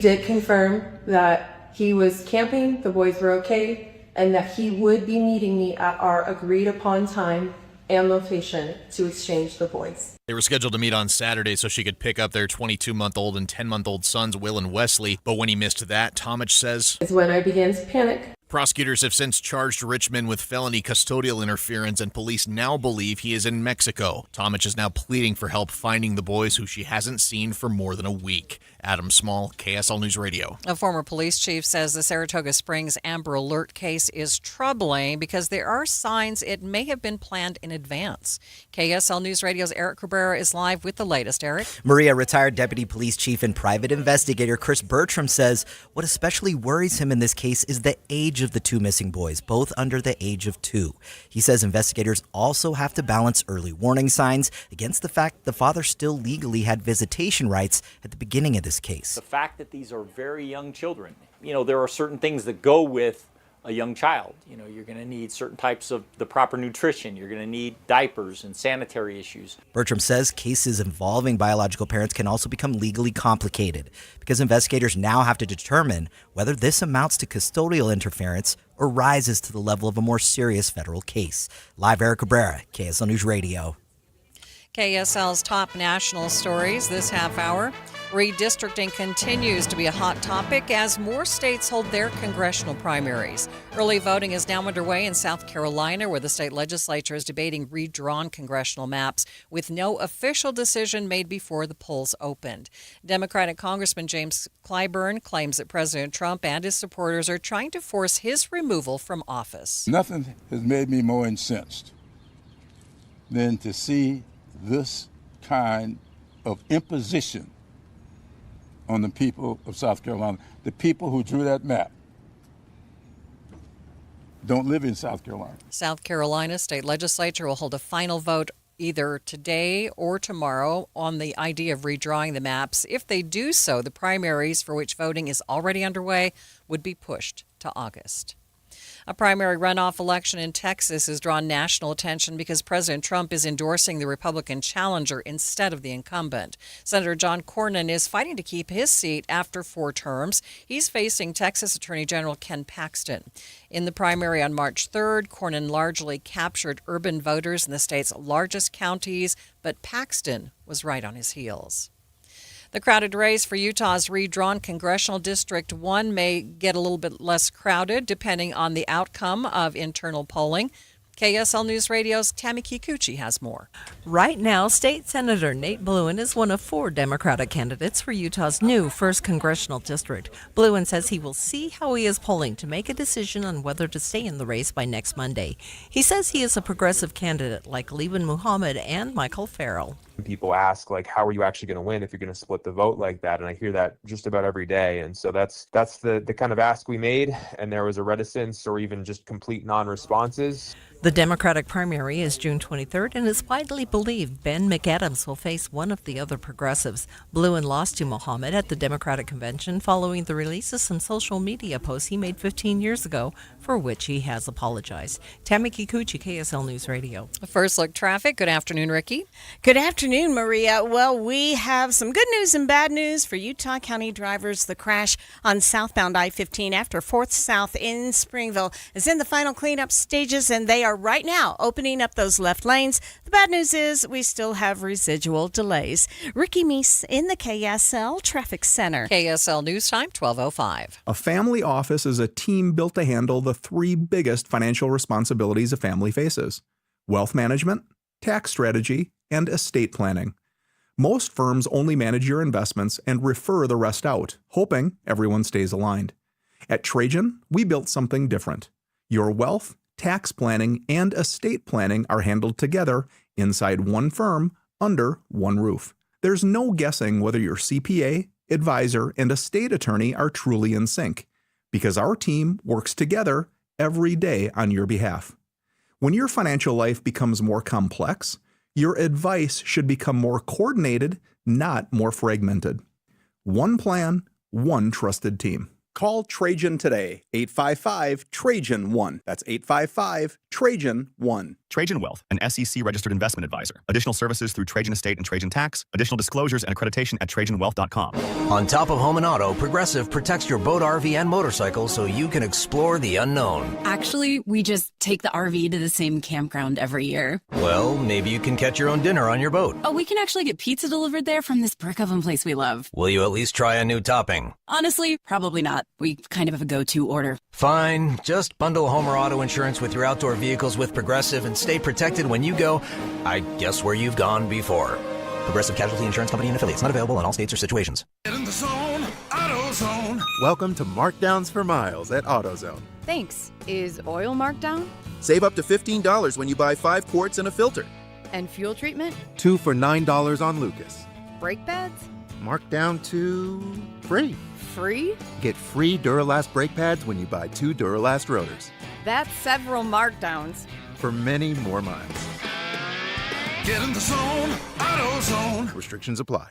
Did confirm that he was camping, the boys were okay, and that he would be meeting me at our agreed upon time and location to exchange the boys. They were scheduled to meet on Saturday so she could pick up their 22-month-old and 10-month-old sons, Will and Wesley. But when he missed that, Tomich says, Is when I began to panic. Prosecutors have since charged Richmond with felony custodial interference, and police now believe he is in Mexico. Tomich is now pleading for help finding the boys who she hasn't seen for more than a week. Adam Small, KSL News Radio. A former police chief says the Saratoga Springs Amber Alert case is troubling because there are signs it may have been planned in advance. KSL News Radio's Eric Cabrera is live with the latest. Eric? Maria, retired deputy police chief and private investigator Chris Bertram says what especially worries him in this case is the age of the two missing boys, both under the age of 2. He says investigators also have to balance early warning signs against the fact the father still legally had visitation rights at the beginning of this case. The fact that these are very young children, there are certain things that go with a young child. You're going to need certain types of the proper nutrition. You're going to need diapers and sanitary issues. Bertram says cases involving biological parents can also become legally complicated because investigators now have to determine whether this amounts to custodial interference or rises to the level of a more serious federal case. Live, Eric Cabrera, KSL News Radio. KSL's top national stories this half hour. Redistricting continues to be a hot topic as more states hold their congressional primaries. Early voting is now underway in South Carolina, where the state legislature is debating redrawn congressional maps with no official decision made before the polls opened. Democratic Congressman James Clyburn claims that President Trump and his supporters are trying to force his removal from office. Nothing has made me more incensed than to see this kind of imposition on the people of South Carolina. The people who drew that map don't live in South Carolina. South Carolina state legislature will hold a final vote either today or tomorrow on the idea of redrawing the maps. If they do so, the primaries for which voting is already underway would be pushed to August. A primary runoff election in Texas has drawn national attention because President Trump is endorsing the Republican challenger instead of the incumbent. Senator John Cornyn is fighting to keep his seat after 4 terms. He's facing Texas Attorney General Ken Paxton. In the primary on March 3rd, Cornyn largely captured urban voters in the state's largest counties, but Paxton was right on his heels. The crowded race for Utah's redrawn Congressional District 1 may get a little bit less crowded depending on the outcome of internal polling. KSL News Radio's Tammy Kikuchi has more. Right now, State Senator Nate Bluin is one of 4 Democratic candidates for Utah's new 1st Congressional District. Bluin says he will see how he is polling to make a decision on whether to stay in the race by next Monday. He says he is a progressive candidate like Liban Muhammad and Michael Farrell. People ask, how are you actually going to win if you're going to split the vote like that? And I hear that just about every day. And so that's the kind of ask we made. And there was a reticence or even just complete non-responses. The Democratic primary is June 23rd, and it's widely believed Ben McAdams will face one of the other progressives. Bluin lost to Muhammad at the Democratic convention following the release of some social media posts he made 15 years ago, for which he has apologized. Tammy Kikuchi, KSL News Radio. First Look Traffic. Good afternoon, Ricky. Good afternoon, Maria. Well, we have some good news and bad news for Utah County drivers. The crash on southbound I-15 after 4th South in Springville is in the final cleanup stages, and they are right now opening up those left lanes. The bad news is we still have residual delays. Ricky Meese in the KSL Traffic Center. KSL News Time, 12:05. A family office is a team built to handle the 3 biggest financial responsibilities a family faces: wealth management, tax strategy, and estate planning. Most firms only manage your investments and refer the rest out, hoping everyone stays aligned. At Trajan, we built something different. Your wealth, tax planning, and estate planning are handled together inside one firm under one roof. There's no guessing whether your CPA, advisor, and estate attorney are truly in sync, because our team works together every day on your behalf. When your financial life becomes more complex, your advice should become more coordinated, not more fragmented. One plan, one trusted team. Call Trajan today, 855-TRAJAN-1. That's 855-TRAJAN-1. Trajan Wealth, an SEC-registered investment advisor. Additional services through Trajan Estate and Trajan Tax. Additional disclosures and accreditation at TrajanWealth.com. On top of home and auto, Progressive protects your boat, RV, and motorcycle so you can explore the unknown. Actually, we just take the RV to the same campground every year. Well, maybe you can catch your own dinner on your boat. Oh, we can actually get pizza delivered there from this brick oven place we love. Will you at least try a new topping? Honestly, probably not. We kind of have a go-to order. Fine. Just bundle home or auto insurance with your outdoor vehicles with Progressive and stay protected when you go, I guess, where you've gone before. Progressive Casualty Insurance Company and Affiliates. Not available in all states or situations. Get in the zone, AutoZone. Welcome to Markdowns for Miles at AutoZone. Thanks. Is oil marked down? Save up to $15 when you buy 5 quarts and a filter. And fuel treatment? 2 for $9 on Lucas. Brake pads? Marked down to free. Free? Get free Duralast brake pads when you buy 2 Duralast rotors. That's several markdowns. For many more miles. Get in the zone, AutoZone. Restrictions apply.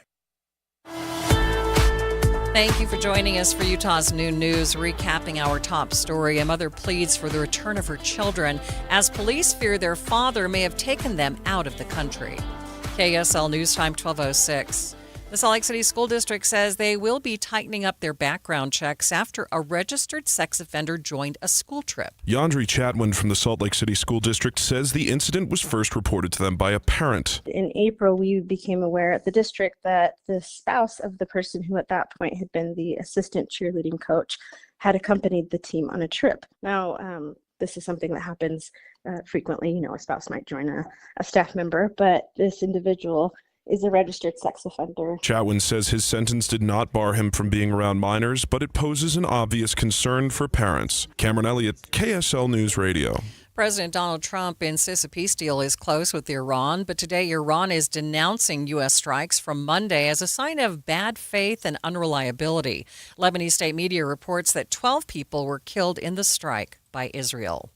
Thank you for joining us for Utah's Noon News, recapping our top story. A mother pleads for the return of her children as police fear their father may have taken them out of the country. KSL News Time 12:06. The Salt Lake City School District says they will be tightening up their background checks after a registered sex offender joined a school trip. Yandri Chatwin from the Salt Lake City School District says the incident was first reported to them by a parent. In April, we became aware at the district that the spouse of the person who at that point had been the assistant cheerleading coach had accompanied the team on a trip. Now, this is something that happens frequently. You know, a spouse might join a staff member, but this individual is a registered sex offender. Chatwin says his sentence did not bar him from being around minors, but it poses an obvious concern for parents. Cameron Elliott, KSL News Radio. President Donald Trump insists a peace deal is close with Iran, but today Iran is denouncing U.S. strikes from Monday as a sign of bad faith and unreliability. Lebanese state media reports that 12 people were killed in the strike by Israel.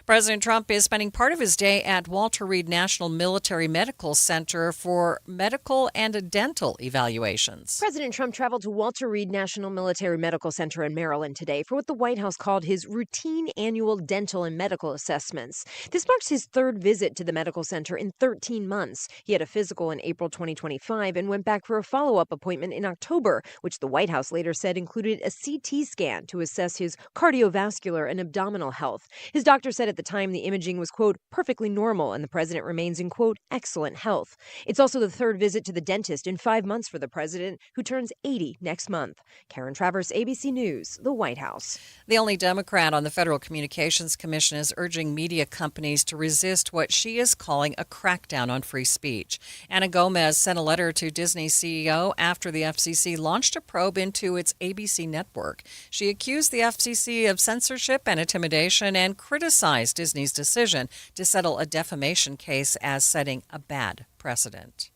President Trump is spending part of his day at Walter Reed National Military Medical Center for medical and dental evaluations. President Trump traveled to Walter Reed National Military Medical Center in Maryland today for what the White House called his routine annual dental and medical assessments. This marks his third visit to the medical center in 13 months. He had a physical in April 2025 and went back for a follow-up appointment in October, which the White House later said included a CT scan to assess his cardiovascular and abdominal health. His doctor said at the time the imaging was, quote, perfectly normal and the president remains in, quote, excellent health. It's also the third visit to the dentist in 5 months for the president, who turns 80 next month. Karen Travers, ABC News, the White House. The only Democrat on the Federal Communications Commission is urging media companies to resist what she is calling a crackdown on free speech. Anna Gomez sent a letter to Disney's CEO after the FCC launched a probe into its ABC network. She accused the FCC of censorship and intimidation and criticized Disney's decision to settle a defamation case as setting a bad precedent.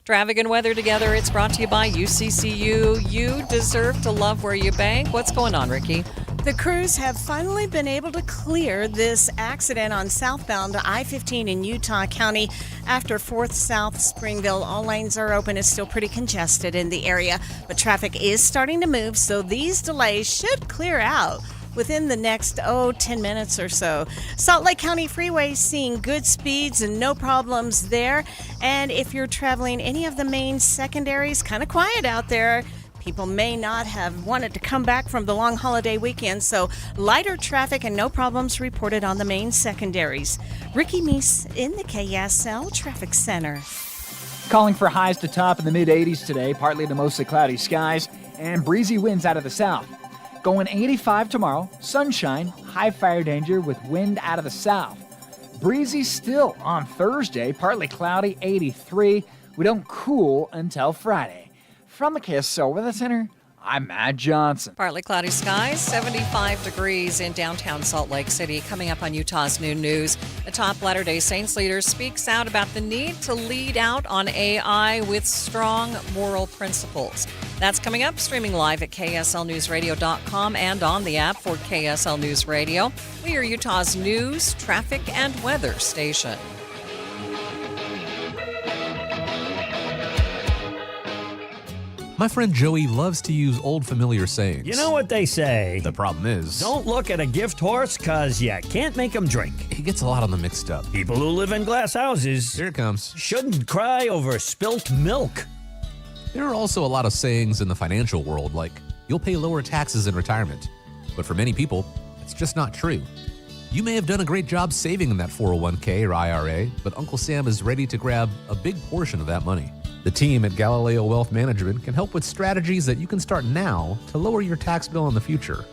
Traffic and weather together. It's brought to you by UCCU. You deserve to love where you bank. What's going on, Ricky? The crews have finally been able to clear this accident on southbound I-15 in Utah County after 4th South Springville. All lanes are open. It's still pretty congested in the area, but traffic is starting to move, so these delays should clear out within the next, 10 minutes or so. Salt Lake County Freeway seeing good speeds and no problems there. And if you're traveling any of the main secondaries, kind of quiet out there. People may not have wanted to come back from the long holiday weekend, so lighter traffic and no problems reported on the main secondaries. Ricky Meese in the KSL Traffic Center. Calling for highs to top in the mid-80s today, partly to mostly cloudy skies, and breezy winds out of the south. Going 85 tomorrow, sunshine, high fire danger with wind out of the south. Breezy still on Thursday, partly cloudy, 83. We don't cool until Friday. From the KSL Weather Center, I'm Matt Johnson. Partly cloudy skies, 75 degrees in downtown Salt Lake City. Coming up on Utah's Noon News, a top Latter-day Saints leader speaks out about the need to lead out on AI with strong moral principles. That's coming up, streaming live at KSLNewsRadio.com and on the app for KSL News Radio. We are Utah's news, traffic, and weather station. My friend Joey loves to use old familiar sayings. You know what they say? The problem is, Don't look at a gift horse, 'cause you can't make him drink. he gets a lot of them mixed up. People who live in glass houses Here it comes. shouldn't cry over spilt milk. There are also a lot of sayings in the financial world, like, you'll pay lower taxes in retirement. But for many people, it's just not true. You may have done a great job saving in that 401k or IRA, but Uncle Sam is ready to grab a big portion of that money. The team at Galileo Wealth Management can help with strategies that you can start now to lower your tax bill in the future.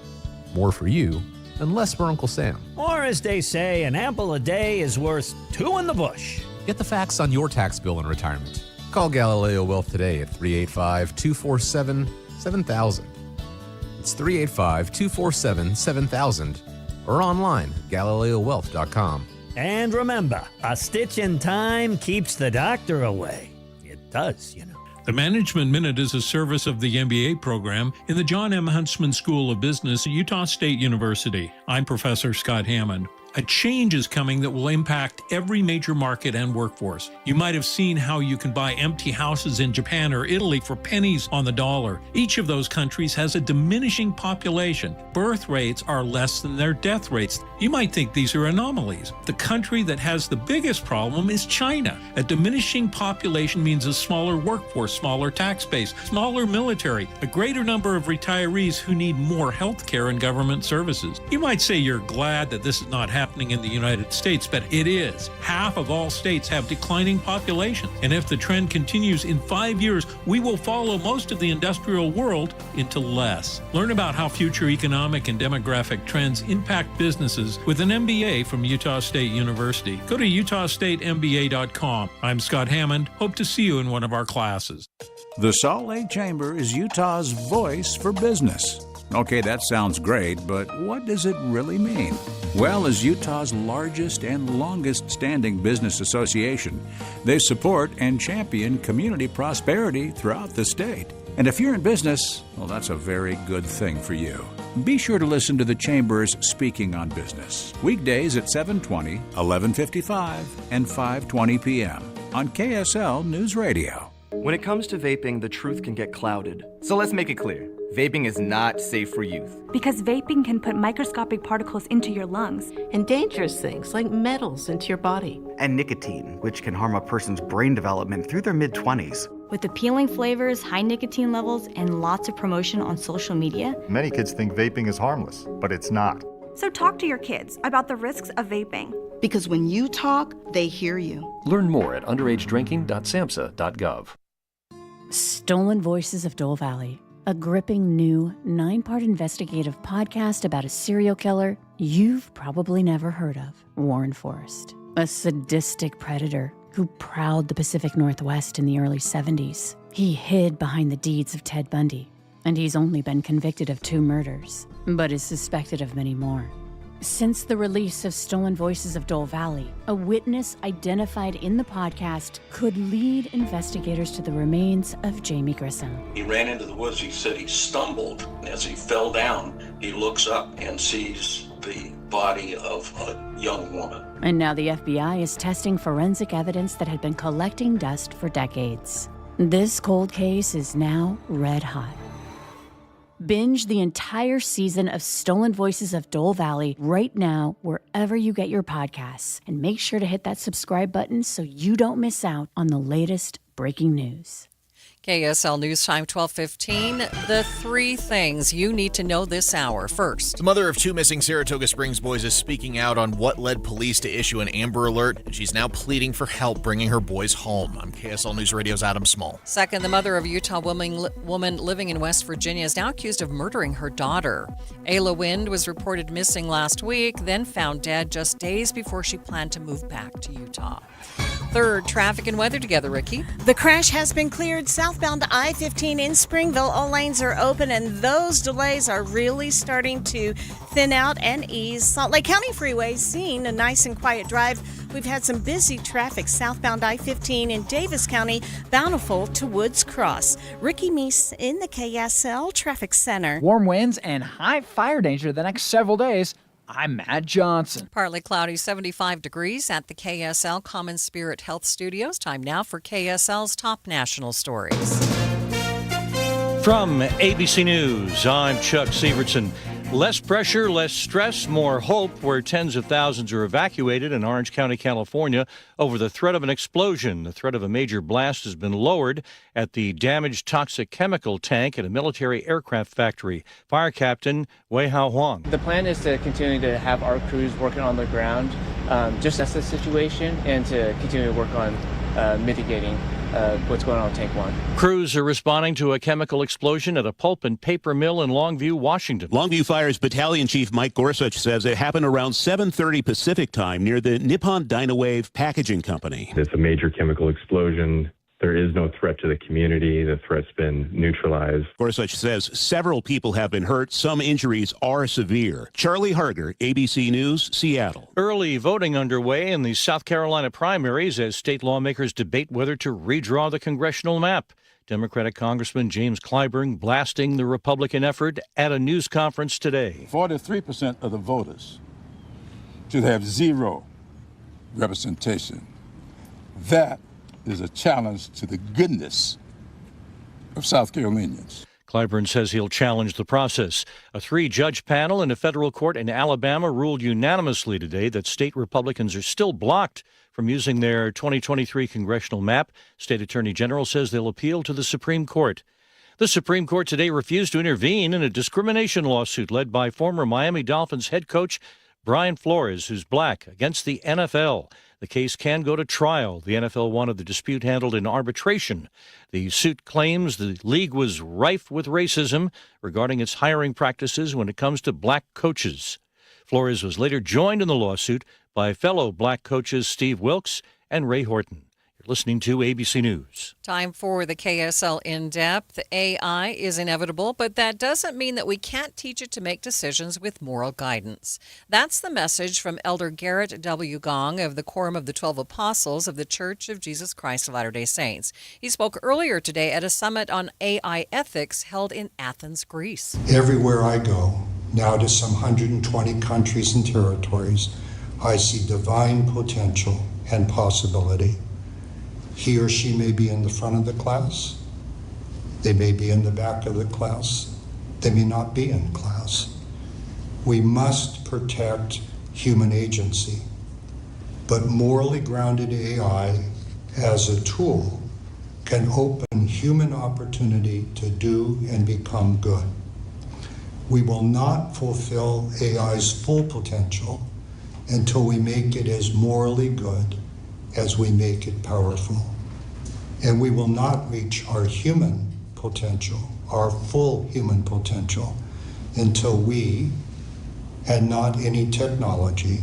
More for you and less for Uncle Sam. Or as they say, an apple a day is worth two in the bush. Get the facts on your tax bill in retirement. Call Galileo Wealth today at 385-247-7000. It's 385-247-7000 or online at GalileoWealth.com. And remember, a stitch in time keeps the doctor away. It does, you know. The Management Minute is a service of the MBA program in the John M. Huntsman School of Business at Utah State University. I'm Professor Scott Hammond. A change is coming that will impact every major market and workforce. You might have seen how you can buy empty houses in Japan or Italy for pennies on the dollar. Each of those countries has a diminishing population. Birth rates are less than their death rates. You might think these are anomalies. The country that has the biggest problem is China. A diminishing population means a smaller workforce, smaller tax base, smaller military, a greater number of retirees who need more health care and government services. You might say you're glad that this is not happening in the United States, but it is. Half of all states have declining populations. And if the trend continues in 5 years, we will follow most of the industrial world into less. Learn about how future economic and demographic trends impact businesses with an MBA from Utah State University. Go to utahstatemba.com. I'm Scott Hammond. Hope to see you in one of our classes. The Salt Lake Chamber is Utah's voice for business. Okay, that sounds great, but what does it really mean? Well, as Utah's largest and longest standing business association, they support and champion community prosperity throughout the state. And if you're in business, well, that's a very good thing for you. Be sure to listen to the Chamber's Speaking on Business, weekdays at 7:20, 11:55, and 5:20 p.m. on KSL News Radio. When it comes to vaping, the truth can get clouded. So let's make it clear. Vaping is not safe for youth. Because vaping can put microscopic particles into your lungs. And dangerous things like metals into your body. And nicotine, which can harm a person's brain development through their mid-20s. With appealing flavors, high nicotine levels, and lots of promotion on social media, many kids think vaping is harmless, but it's not. So talk to your kids about the risks of vaping. Because when you talk, they hear you. Learn more at underagedrinking.samhsa.gov. Stolen Voices of Dole Valley, a gripping new 9-part investigative podcast about a serial killer you've probably never heard of, Warren Forrest, a sadistic predator who prowled the Pacific Northwest in the early 70s. He hid behind the deeds of Ted Bundy, and he's only been convicted of 2 murders, but is suspected of many more. Since the release of Stolen Voices of Dole Valley, a witness identified in the podcast could lead investigators to the remains of Jamie Grissom. He ran into the woods. He said he stumbled. As he fell down, he looks up and sees the body of a young woman. And now the FBI is testing forensic evidence that had been collecting dust for decades. This cold case is now red hot. Binge the entire season of Stolen Voices of Dole Valley right now, wherever you get your podcasts. And make sure to hit that subscribe button so you don't miss out on the latest breaking news. KSL News Time 12:15. The 3 things you need to know this hour. First, the mother of 2 missing Saratoga Springs boys is speaking out on what led police to issue an Amber Alert, and she's now pleading for help bringing her boys home. I'm KSL News Radio's Adam Small. Second, the mother of a Utah woman living in West Virginia is now accused of murdering her daughter. Ayla Wind was reported missing last week, then found dead just days before she planned to move back to Utah. Third, traffic and weather together, Ricky. The crash has been cleared southbound I-15 in Springville. All lanes are open, and those delays are really starting to thin out and ease. Salt Lake County Freeway seeing a nice and quiet drive. We've had some busy traffic southbound I-15 in Davis County, Bountiful to Woods Cross. Ricky Meese in the KSL Traffic Center. Warm winds and high fire danger the next several days. I'm Matt Johnson. Partly cloudy, 75 degrees at the KSL Common Spirit Health Studios. Time now for KSL's top national stories. From ABC News, I'm Chuck Severson. Less pressure, less stress, more hope, where tens of thousands are evacuated in Orange County, California, over the threat of an explosion. The threat of a major blast has been lowered at the damaged toxic chemical tank at a military aircraft factory. Fire Captain Wei Hao Huang. The plan is to continue to have our crews working on the ground, just assess the situation, and to continue to work on mitigating what's going on with Tank 1. Crews are responding to a chemical explosion at a pulp and paper mill in Longview, Washington. Longview Fire's Battalion Chief Mike Gorsuch says it happened around 7:30 Pacific time near the Nippon Dynawave Packaging Company. It's a major chemical explosion. There is no threat to the community. The threat's been neutralized. Gorsuch says several people have been hurt. Some injuries are severe. Charlie Harger, ABC News, Seattle. Early voting underway in the South Carolina primaries as state lawmakers debate whether to redraw the congressional map. Democratic Congressman James Clyburn blasting the Republican effort at a news conference today. 43% of the voters should have zero representation. That is a challenge to the goodness of South Carolinians. Clyburn says he'll challenge the process. A 3-judge panel in a federal court in Alabama ruled unanimously today that state Republicans are still blocked from using their 2023 congressional map. State Attorney General says they'll appeal to the Supreme Court. The Supreme Court today refused to intervene in a discrimination lawsuit led by former Miami Dolphins head coach Brian Flores, who's black, against the NFL. The case can go to trial. The NFL wanted the dispute handled in arbitration. The suit claims the league was rife with racism regarding its hiring practices when it comes to black coaches. Flores was later joined in the lawsuit by fellow black coaches Steve Wilkes and Ray Horton. You're listening to ABC News. Time for the KSL In-Depth. AI is inevitable, but that doesn't mean that we can't teach it to make decisions with moral guidance. That's the message from Elder Garrett W. Gong of the Quorum of the 12 Apostles of the Church of Jesus Christ of Latter-day Saints. He spoke earlier today at a summit on AI ethics held in Athens, Greece. Everywhere I go, now to some 120 countries and territories, I see divine potential and possibility. He or she may be in the front of the class. They may be in the back of the class. They may not be in class. We must protect human agency, but morally grounded AI as a tool can open human opportunity to do and become good. We will not fulfill AI's full potential until we make it as morally good as we make it powerful. And we will not reach our human potential, our full human potential, until we, and not any technology,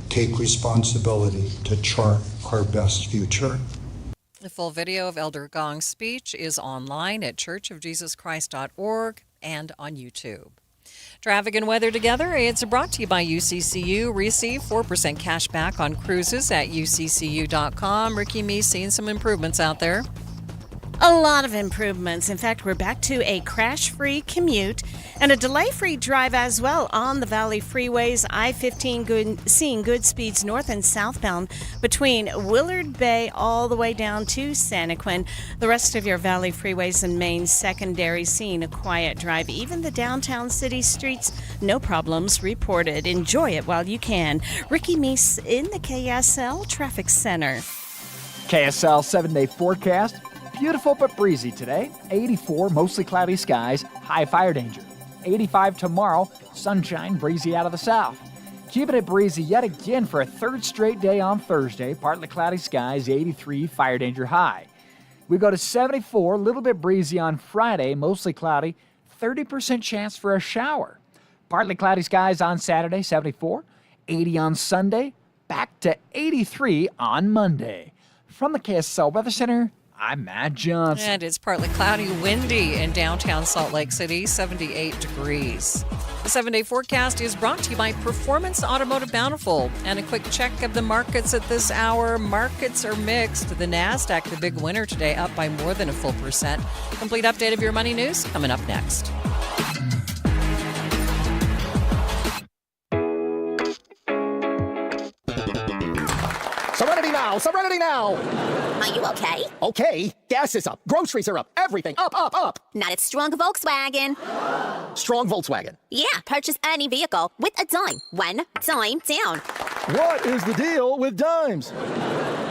take responsibility to chart our best future. The full video of Elder Gong's speech is online at churchofjesuschrist.org and on YouTube. Traffic and weather together. It's brought to you by UCCU. Receive 4% cash back on cruises at uccu.com. Ricky Me seeing some improvements out there. A lot of improvements. In fact, we're back to a crash-free commute and a delay-free drive as well on the Valley Freeways. I-15 seeing good speeds north and southbound between Willard Bay all the way down to Santaquin. The rest of your Valley Freeways and Main secondary seeing a quiet drive. Even the downtown city streets, no problems reported. Enjoy it while you can. Ricky Meese in the KSL Traffic Center. KSL 7-day forecast. Beautiful but breezy today. 84, mostly cloudy skies, high fire danger. 85 tomorrow, sunshine, breezy out of the south. Keeping it breezy yet again for a third straight day on Thursday. Partly cloudy skies, 83, fire danger high. We go to 74, a little bit breezy on Friday, mostly cloudy, 30% chance for a shower. Partly cloudy skies on Saturday, 74, 80 on Sunday, back to 83 on Monday. From the KSL Weather Center, I'm Matt Johnson. And it's partly cloudy, windy in downtown Salt Lake City, 78 degrees. The 7-day forecast is brought to you by Performance Automotive Bountiful. And a quick check of the markets at this hour. Markets are mixed. The NASDAQ, the big winner today, up by more than a full %. Complete update of your money news coming up next. Serenity now! Serenity now! Are you okay? Okay, gas is up, groceries are up, everything up, up, up. Not at Strong Volkswagen. Strong Volkswagen. Yeah, purchase any vehicle with a dime. One dime down. What is the deal with dimes?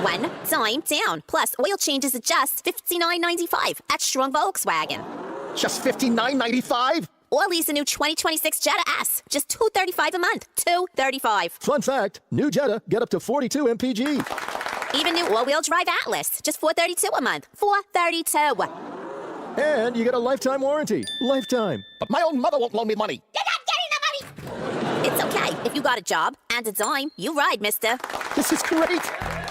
One dime down. Plus, oil changes at just $59.95 at Strong Volkswagen. Just $59.95? Or lease a new 2026 Jetta S. Just $235 a month. $235. Fun fact, new Jetta get up to 42 mpg. Even new all-wheel drive Atlas. Just $432 a month. $432. And you get a lifetime warranty. Lifetime. But my own mother won't loan me money. You're not getting the money! It's okay. If you got a job and a dime, you ride, mister. This is great.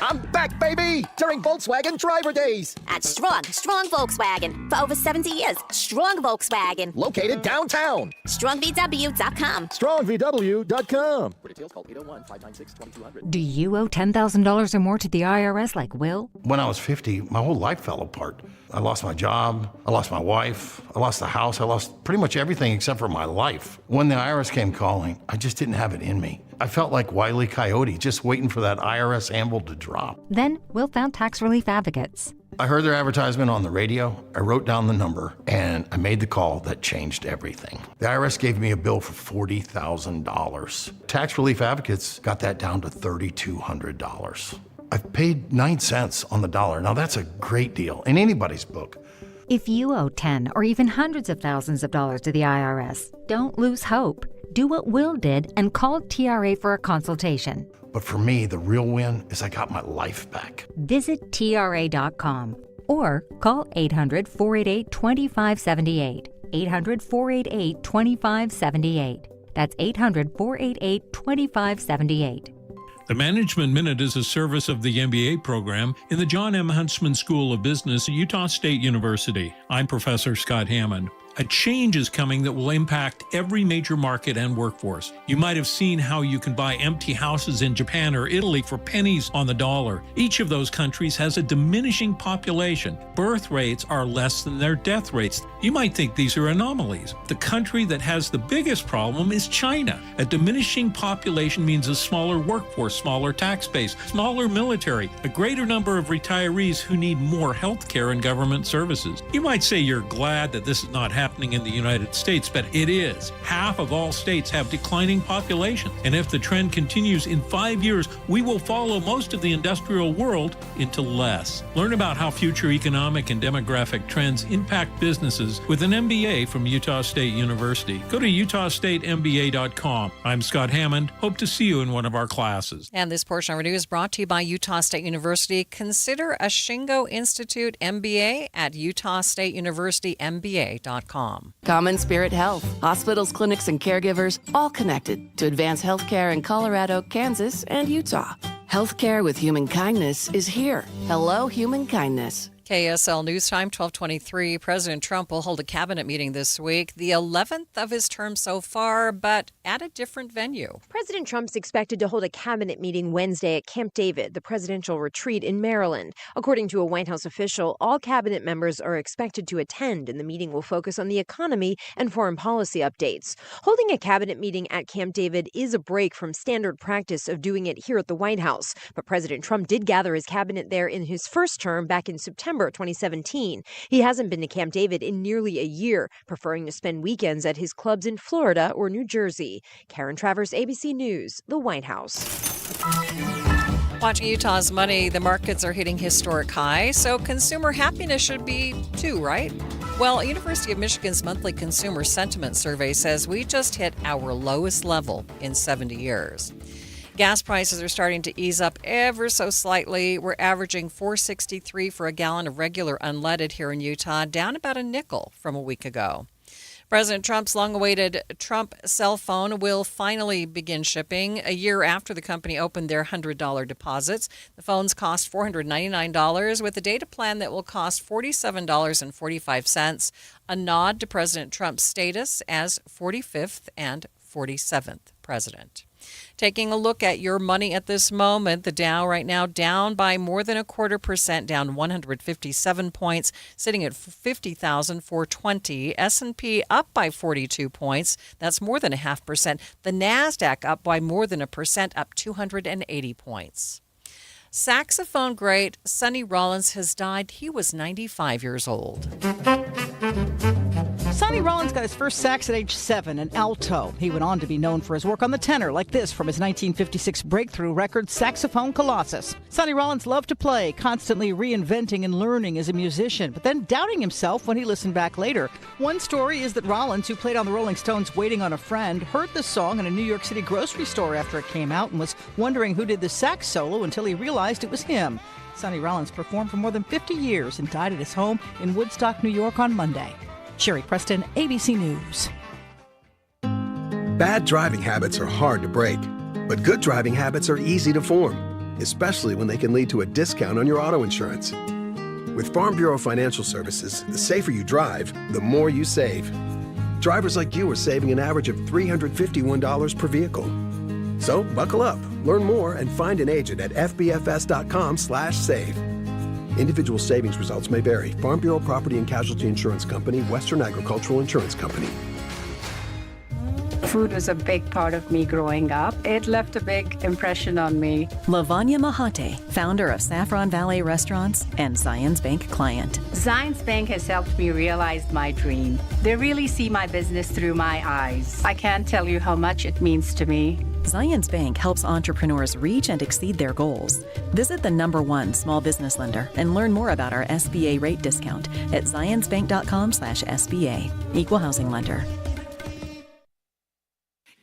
I'm back, baby, during Volkswagen Driver Days. At Strong Volkswagen. For over 70 years, Strong Volkswagen. Located downtown. StrongVW.com. StrongVW.com. For details, call 801-596-2200. Do you owe $10,000 or more to the IRS like Will? When I was 50, my whole life fell apart. I lost my job, I lost my wife, I lost the house, I lost pretty much everything except for my life. When the IRS came calling, I just didn't have it in me. I felt like Wile E. Coyote, just waiting for that IRS anvil to drop. Then Will found Tax Relief Advocates. I heard their advertisement on the radio, I wrote down the number, and I made the call that changed everything. The IRS gave me a bill for $40,000. Tax Relief Advocates got that down to $3,200. I've paid 9 cents on the dollar. Now that's a great deal in anybody's book. If you owe 10 or even hundreds of thousands of dollars to the IRS, don't lose hope. Do what Will did and call TRA for a consultation. But for me, the real win is I got my life back. Visit TRA.com or call 800-488-2578. 800-488-2578. That's 800-488-2578. The Management Minute is a service of the MBA program in the John M. Huntsman School of Business at Utah State University. I'm Professor Scott Hammond. A change is coming that will impact every major market and workforce. You might have seen how you can buy empty houses in Japan or Italy for pennies on the dollar. Each of those countries has a diminishing population. Birth rates are less than their death rates. You might think these are anomalies. The country that has the biggest problem is China. A diminishing population means a smaller workforce, smaller tax base, smaller military, a greater number of retirees who need more health care and government services. You might say you're glad that this is not happening in the United States, but it is. Half of all states have declining populations. And if the trend continues in 5 years, we will follow most of the industrial world into less. Learn about how future economic and demographic trends impact businesses with an MBA from Utah State University. Go to utahstatemba.com. I'm Scott Hammond. Hope to see you in one of our classes. And this portion of our news is brought to you by Utah State University. Consider a Shingo Institute MBA at utahstateuniversitymba.com. Common Spirit Health. Hospitals, clinics, and caregivers all connected to advance healthcare in Colorado, Kansas, and Utah. Healthcare with human kindness is here. Hello, human kindness. KSL News Time, 12:23. President Trump will hold a cabinet meeting this week, the 11th of his term so far, but at a different venue. President Trump's expected to hold a cabinet meeting Wednesday at Camp David, the presidential retreat in Maryland. According to a White House official, all cabinet members are expected to attend, and the meeting will focus on the economy and foreign policy updates. Holding a cabinet meeting at Camp David is a break from standard practice of doing it here at the White House. But President Trump did gather his cabinet there in his first term back in September 2017. He hasn't been to Camp David in nearly a year, preferring to spend weekends at his clubs in Florida or New Jersey. Karen Travers, ABC News, the White House. Watching Utah's money, the markets are hitting historic highs, so consumer happiness should be too, right? Well, University of Michigan's monthly consumer sentiment survey says we just hit our lowest level in 70 years. Gas prices are starting to ease up ever so slightly. We're averaging $4.63 for a gallon of regular unleaded here in Utah, down about a nickel from a week ago. President Trump's long-awaited Trump cell phone will finally begin shipping a year after the company opened their $100 deposits. The phones cost $499 with a data plan that will cost $47.45, a nod to President Trump's status as 45th and 47th president. Taking a look at your money at this moment, the Dow right now down by more than 0.25%, down 157 points, sitting at 50,420. S&P up by 42 points. That's more than 0.5%. The NASDAQ up by more than 1%, up 280 points. Saxophone great Sonny Rollins has died. He was 95 years old. Sonny Rollins got his first sax at age 7, an alto. He went on to be known for his work on the tenor, like this from his 1956 breakthrough record, Saxophone Colossus. Sonny Rollins loved to play, constantly reinventing and learning as a musician, but then doubting himself when he listened back later. One story is that Rollins, who played on the Rolling Stones' Waiting on a Friend, heard the song in a New York City grocery store after it came out and was wondering who did the sax solo until he realized it was him. Sonny Rollins performed for more than 50 years and died at his home in Woodstock, New York on Monday. Sherry Preston, ABC News. Bad driving habits are hard to break, but good driving habits are easy to form, especially when they can lead to a discount on your auto insurance. With Farm Bureau Financial Services, the safer you drive, the more you save. Drivers like you are saving an average of $351 per vehicle. So buckle up, learn more, and find an agent at fbfs.com/save. Individual savings results may vary. Farm Bureau Property and Casualty Insurance Company, Western Agricultural Insurance Company. Food was a big part of me growing up. It left a big impression on me. Lavanya Mahate, founder of Saffron Valley Restaurants and Zions Bank client. Zions Bank has helped me realize my dream. They really see my business through my eyes. I can't tell you how much it means to me. Zions Bank helps entrepreneurs reach and exceed their goals. Visit the #1 small business lender and learn more about our SBA rate discount at zionsbank.com/SBA. Equal housing lender.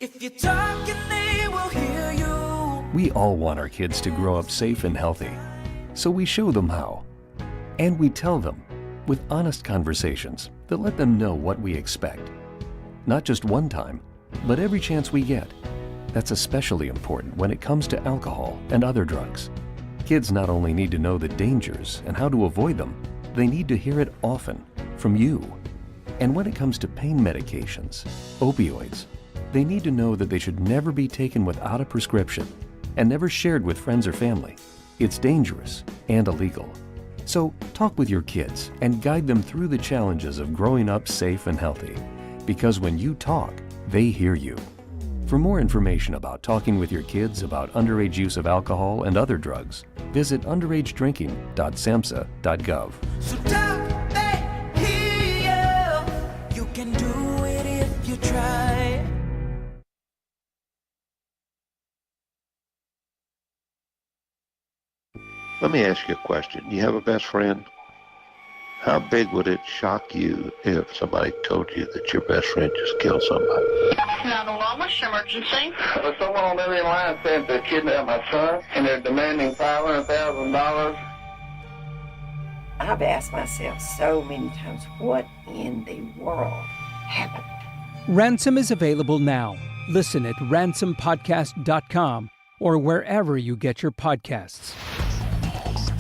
If you're talking, they will hear you. We all want our kids to grow up safe and healthy, so we show them how. And we tell them with honest conversations that let them know what we expect. Not just one time, but every chance we get. That's especially important when it comes to alcohol and other drugs. Kids not only need to know the dangers and how to avoid them, they need to hear it often from you. And when it comes to pain medications, opioids, they need to know that they should never be taken without a prescription and never shared with friends or family. It's dangerous and illegal. So talk with your kids and guide them through the challenges of growing up safe and healthy. Because when you talk, they hear you. For more information about talking with your kids about underage use of alcohol and other drugs, visit underagedrinking.samhsa.gov. So talk, they hear you. You can do it if you try. Let me ask you a question. You have a best friend? How big would it shock you if somebody told you that your best friend just killed somebody? 911, what's your emergency? Someone on the other line said they kidnapped my son, and they're demanding $500,000. I've asked myself so many times, what in the world happened? Ransom is available now. Listen at ransompodcast.com or wherever you get your podcasts.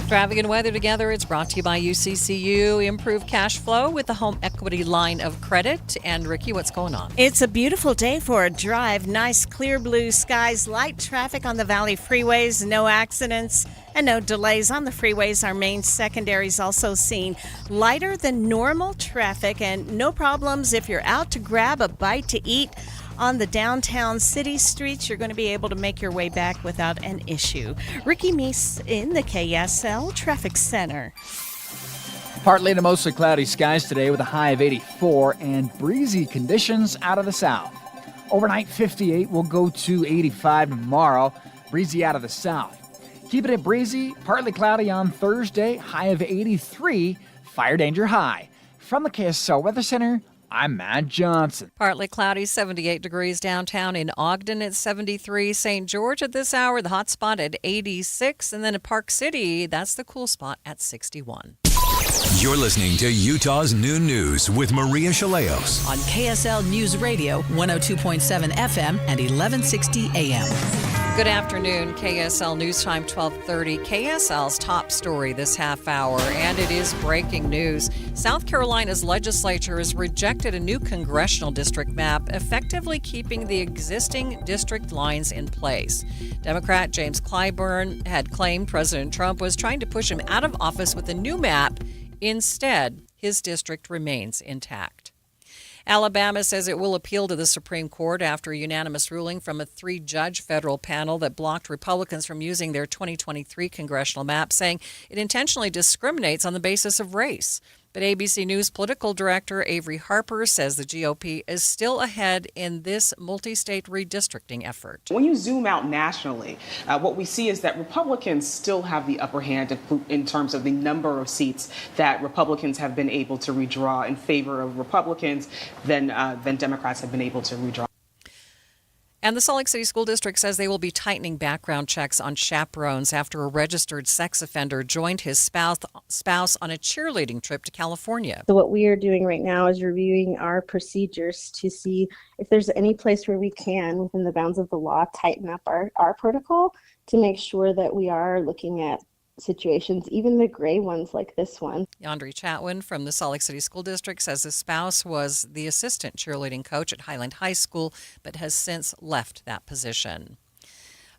Traffic and weather together. It's brought to you by UCCU. Improve cash flow with the home equity line of credit. And Ricky, what's going on? It's a beautiful day for a drive. Nice clear blue skies, light traffic on the Valley freeways, no accidents and no delays on the freeways. Our main secondaries also seen lighter than normal traffic and no problems if you're out to grab a bite to eat. On the downtown city streets, you're going to be able to make your way back without an issue. Ricky Meese in the KSL Traffic Center. Partly to mostly cloudy skies today with a high of 84 and breezy conditions out of the south. Overnight 58 will go to 85 tomorrow, breezy out of the south. Keeping it breezy, partly cloudy on Thursday, high of 83, fire danger high. From the KSL Weather Center, I'm Matt Johnson. Partly cloudy, 78 degrees downtown. In Ogden at 73. St. George at this hour, the hot spot at 86. And then at Park City, that's the cool spot at 61. You're listening to Utah's Noon News with Maria Shilaos. On KSL News Radio, 102.7 FM and 1160 AM. Good afternoon. KSL News Time 1230. KSL's top story this half hour, and it is breaking news. South Carolina's legislature has rejected a new congressional district map, effectively keeping the existing district lines in place. Democrat James Clyburn had claimed President Trump was trying to push him out of office with a new map. Instead, his district remains intact. Alabama says it will appeal to the Supreme Court after a unanimous ruling from a 3-judge federal panel that blocked Republicans from using their 2023 congressional map, saying it intentionally discriminates on the basis of race. But ABC News political director Avery Harper says the GOP is still ahead in this multi-state redistricting effort. When you zoom out nationally, what we see is that Republicans still have the upper hand in terms of the number of seats that Republicans have been able to redraw in favor of Republicans than Democrats have been able to redraw. And the Salt Lake City School District says they will be tightening background checks on chaperones after a registered sex offender joined his spouse on a cheerleading trip to California. So what we are doing right now is reviewing our procedures to see if there's any place where we can, within the bounds of the law, tighten up our protocol to make sure that we are looking at situations, even the gray ones like this one. Yandri Chatwin from the Salt Lake City School District says his spouse was the assistant cheerleading coach at Highland High School, but has since left that position.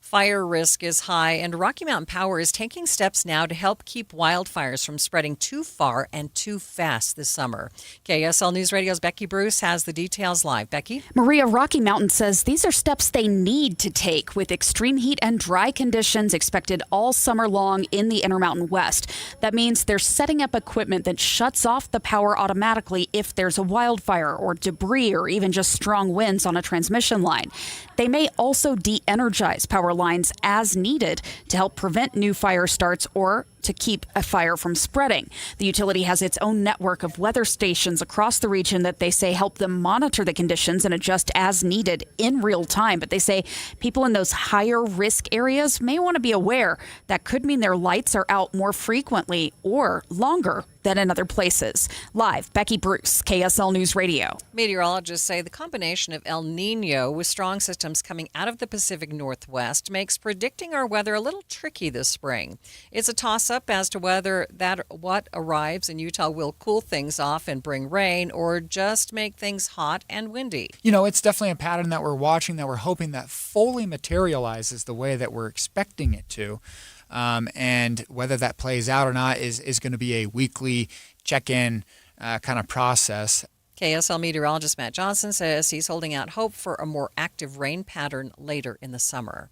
Fire risk is high, and Rocky Mountain Power is taking steps now to help keep wildfires from spreading too far and too fast this summer. KSL News Radio's Becky Bruce has the details live. Becky? Maria, Rocky Mountain says these are steps they need to take with extreme heat and dry conditions expected all summer long in the Intermountain West. That means they're setting up equipment that shuts off the power automatically if there's a wildfire or debris or even just strong winds on a transmission line. They may also de-energize power lines as needed to help prevent new fire starts or to keep a fire from spreading. The utility has its own network of weather stations across the region that they say help them monitor the conditions and adjust as needed in real time. But they say people in those higher risk areas may want to be aware that could mean their lights are out more frequently or longer than in other places. Live, Becky Bruce, KSL News Radio. Meteorologists say the combination of El Nino with strong systems coming out of the Pacific Northwest makes predicting our weather a little tricky this spring. It's a toss-up as to whether what arrives in Utah will cool things off and bring rain or just make things hot and windy. You know, it's definitely a pattern that we're watching, that we're hoping that fully materializes the way that we're expecting it to. And whether that plays out or not is going to be a weekly check-in kind of process. KSL meteorologist Matt Johnson says he's holding out hope for a more active rain pattern later in the summer.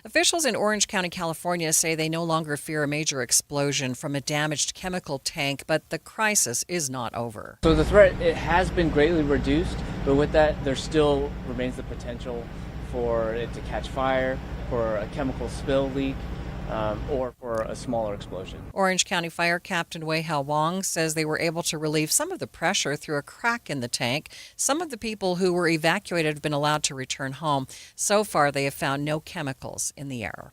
Officials in Orange County, California say they no longer fear a major explosion from a damaged chemical tank, but the crisis is not over. So the threat, it has been greatly reduced, but with that, there still remains the potential for it to catch fire, for a chemical spill leak, or for a smaller explosion. Orange County Fire Captain Wei Hao Wong says they were able to relieve some of the pressure through a crack in the tank. Some of the people who were evacuated have been allowed to return home. So far, they have found no chemicals in the air.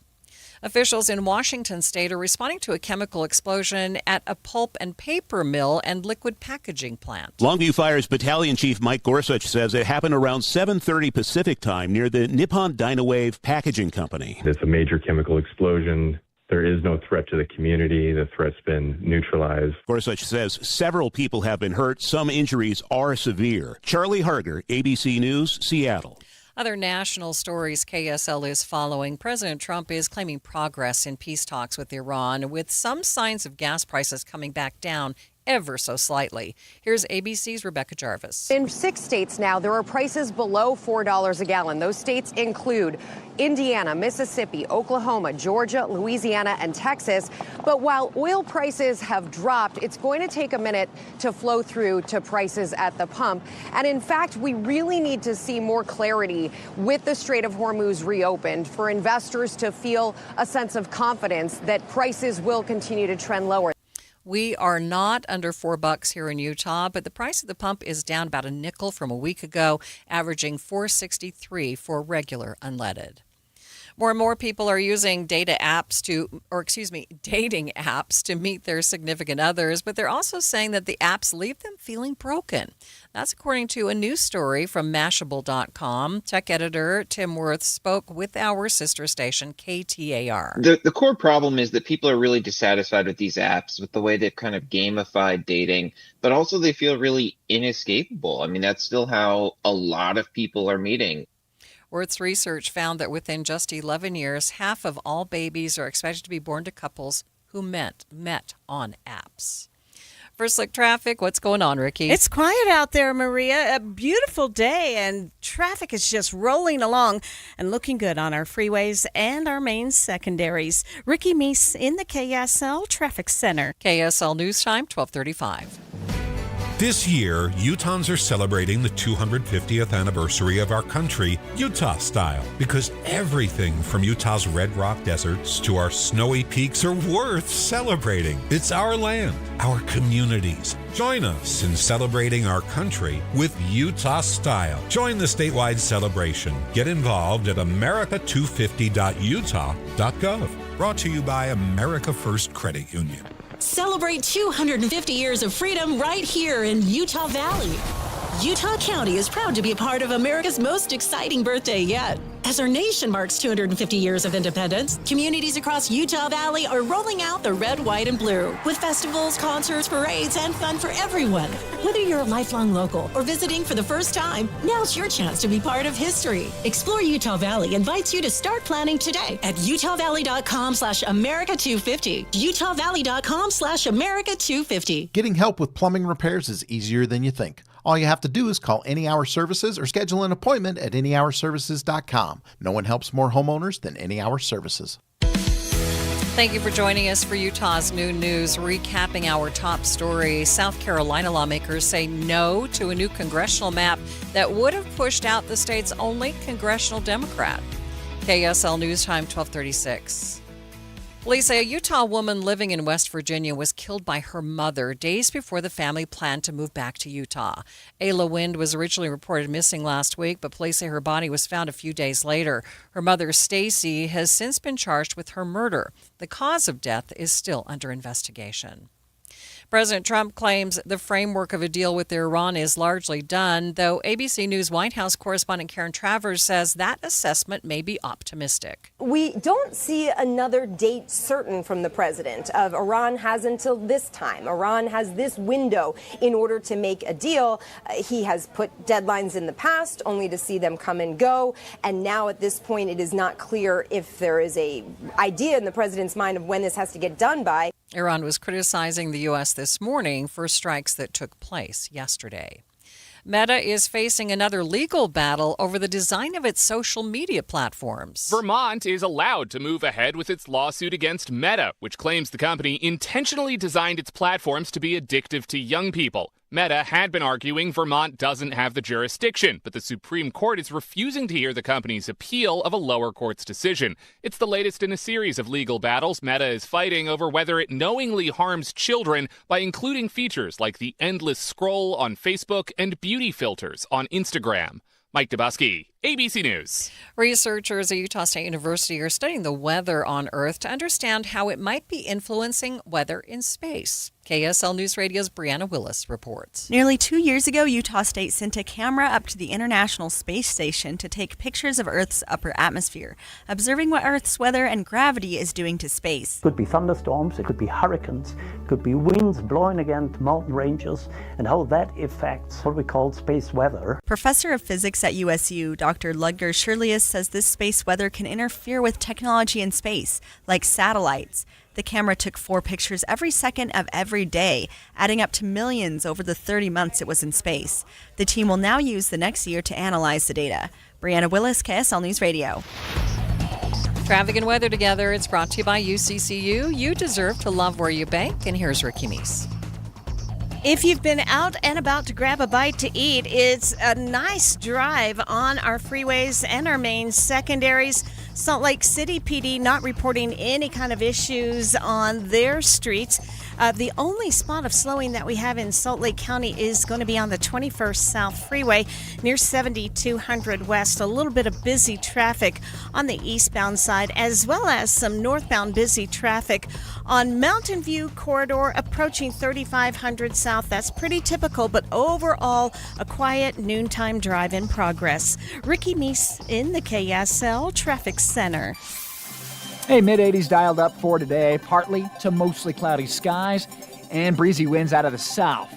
Officials in Washington state are responding to a chemical explosion at a pulp and paper mill and liquid packaging plant. Longview Fire's Battalion Chief Mike Gorsuch says it happened around 7:30 Pacific time near the Nippon Dynawave Packaging Company. It's a major chemical explosion. There is no threat to the community. The threat's been neutralized. Gorsuch says several people have been hurt. Some injuries are severe. Charlie Harger, ABC News, Seattle. Other national stories KSL is following. President Trump is claiming progress in peace talks with Iran, with some signs of gas prices coming back down ever so slightly. Here's ABC's Rebecca Jarvis. In 6 states now, there are prices below $4 a gallon. Those states include Indiana, Mississippi, Oklahoma, Georgia, Louisiana, and Texas. But while oil prices have dropped, it's going to take a minute to flow through to prices at the pump. And in fact, we really need to see more clarity with the Strait of Hormuz reopened for investors to feel a sense of confidence that prices will continue to trend lower. We are not under $4 here in Utah, but the price of the pump is down about a nickel from a week ago, averaging $4.63 for regular unleaded. More and more people are using dating apps to meet their significant others, but they're also saying that the apps leave them feeling broken. That's according to a news story from Mashable.com. Tech editor Tim Worth spoke with our sister station, KTAR. The core problem is that people are really dissatisfied with these apps, with the way they've kind of gamified dating, but also they feel really inescapable. I mean, that's still how a lot of people are meeting. Worth's research found that within just 11 years, half of all babies are expected to be born to couples who met on apps. For slick traffic, what's going on, Ricky? It's quiet out there, Maria. A beautiful day, and traffic is just rolling along and looking good on our freeways and our main secondaries. Ricky Meese in the KSL Traffic Center. KSL News Time, 12:35. This year, Utahns are celebrating the 250th anniversary of our country, Utah style, because everything from Utah's red rock deserts to our snowy peaks are worth celebrating. It's our land, our communities. Join us in celebrating our country with Utah style. Join the statewide celebration. Get involved at america250.utah.gov. Brought to you by America First Credit Union. Celebrate 250 years of freedom right here in Utah Valley. Utah County is proud to be a part of America's most exciting birthday yet. As our nation marks 250 years of independence, communities across Utah Valley are rolling out the red, white, and blue with festivals, concerts, parades, and fun for everyone. Whether you're a lifelong local or visiting for the first time, now's your chance to be part of history. Explore Utah Valley invites you to start planning today at utahvalley.com/America250. utahvalley.com/America250. Getting help with plumbing repairs is easier than you think. All you have to do is call Any Hour Services or schedule an appointment at anyhourservices.com. No one helps more homeowners than Any Hour Services. Thank you for joining us for Utah's Noon News. Recapping our top story, South Carolina lawmakers say no to a new congressional map that would have pushed out the state's only congressional Democrat. KSL News Time, 12:36. Police say a Utah woman living in West Virginia was killed by her mother days before the family planned to move back to Utah. Ayla Wind was originally reported missing last week, but police say her body was found a few days later. Her mother, Stacy, has since been charged with her murder. The cause of death is still under investigation. President Trump claims the framework of a deal with Iran is largely done, though ABC News White House correspondent Karen Travers says that assessment may be optimistic. We don't see another date certain from the president of Iran has until this time. Iran has this window in order to make a deal. He has put deadlines in the past only to see them come and go. And now at this point, it is not clear if there is a idea in the president's mind of when this has to get done by. Iran was criticizing the U.S. this morning for strikes that took place yesterday. Meta is facing another legal battle over the design of its social media platforms. Vermont is allowed to move ahead with its lawsuit against Meta, which claims the company intentionally designed its platforms to be addictive to young people. Meta had been arguing Vermont doesn't have the jurisdiction, but the Supreme Court is refusing to hear the company's appeal of a lower court's decision. It's the latest in a series of legal battles Meta is fighting over whether it knowingly harms children by including features like the endless scroll on Facebook and beauty filters on Instagram. Mike Dubusky, ABC News. Researchers at Utah State University are studying the weather on Earth to understand how it might be influencing weather in space. KSL News Radio's Brianna Willis reports. Nearly 2 years ago, Utah State sent a camera up to the International Space Station to take pictures of Earth's upper atmosphere, observing what Earth's weather and gravity is doing to space. It could be thunderstorms, it could be hurricanes, it could be winds blowing against mountain ranges, and how that affects what we call space weather. Professor of Physics at USU, Dr. Ludger Shirlius, says this space weather can interfere with technology in space, like satellites. The camera took 4 pictures every second of every day, adding up to millions over the 30 months it was in space. The team will now use the next year to analyze the data. Brianna Willis, KSL News Radio. Traffic and weather together. It's brought to you by UCCU. You deserve to love where you bank. And here's Ricky Meese. If you've been out and about to grab a bite to eat, it's a nice drive on our freeways and our main secondaries. Salt Lake City PD not reporting any kind of issues on their streets. The only spot of slowing that we have in Salt Lake County is going to be on the 21st South Freeway near 7200 West. A little bit of busy traffic on the eastbound side, as well as some northbound busy traffic on Mountain View Corridor approaching 3500 South. That's pretty typical, but overall a quiet noontime drive in progress. Ricky Meese in the KSL Traffic Center. Hey, mid-80s dialed up for today. Partly to mostly cloudy skies and breezy winds out of the south.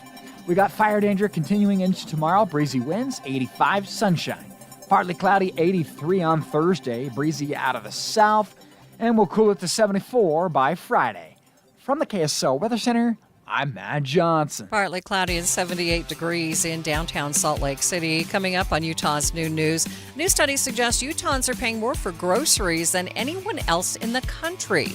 We got fire danger continuing into tomorrow. Breezy winds, 85, sunshine. Partly cloudy, 83 on Thursday. Breezy out of the south. And we'll cool it to 74 by Friday. From the KSL Weather Center, I'm Matt Johnson. Partly cloudy and 78 degrees in downtown Salt Lake City. Coming up on Utah's Noon News. New studies suggest Utahns are paying more for groceries than anyone else in the country.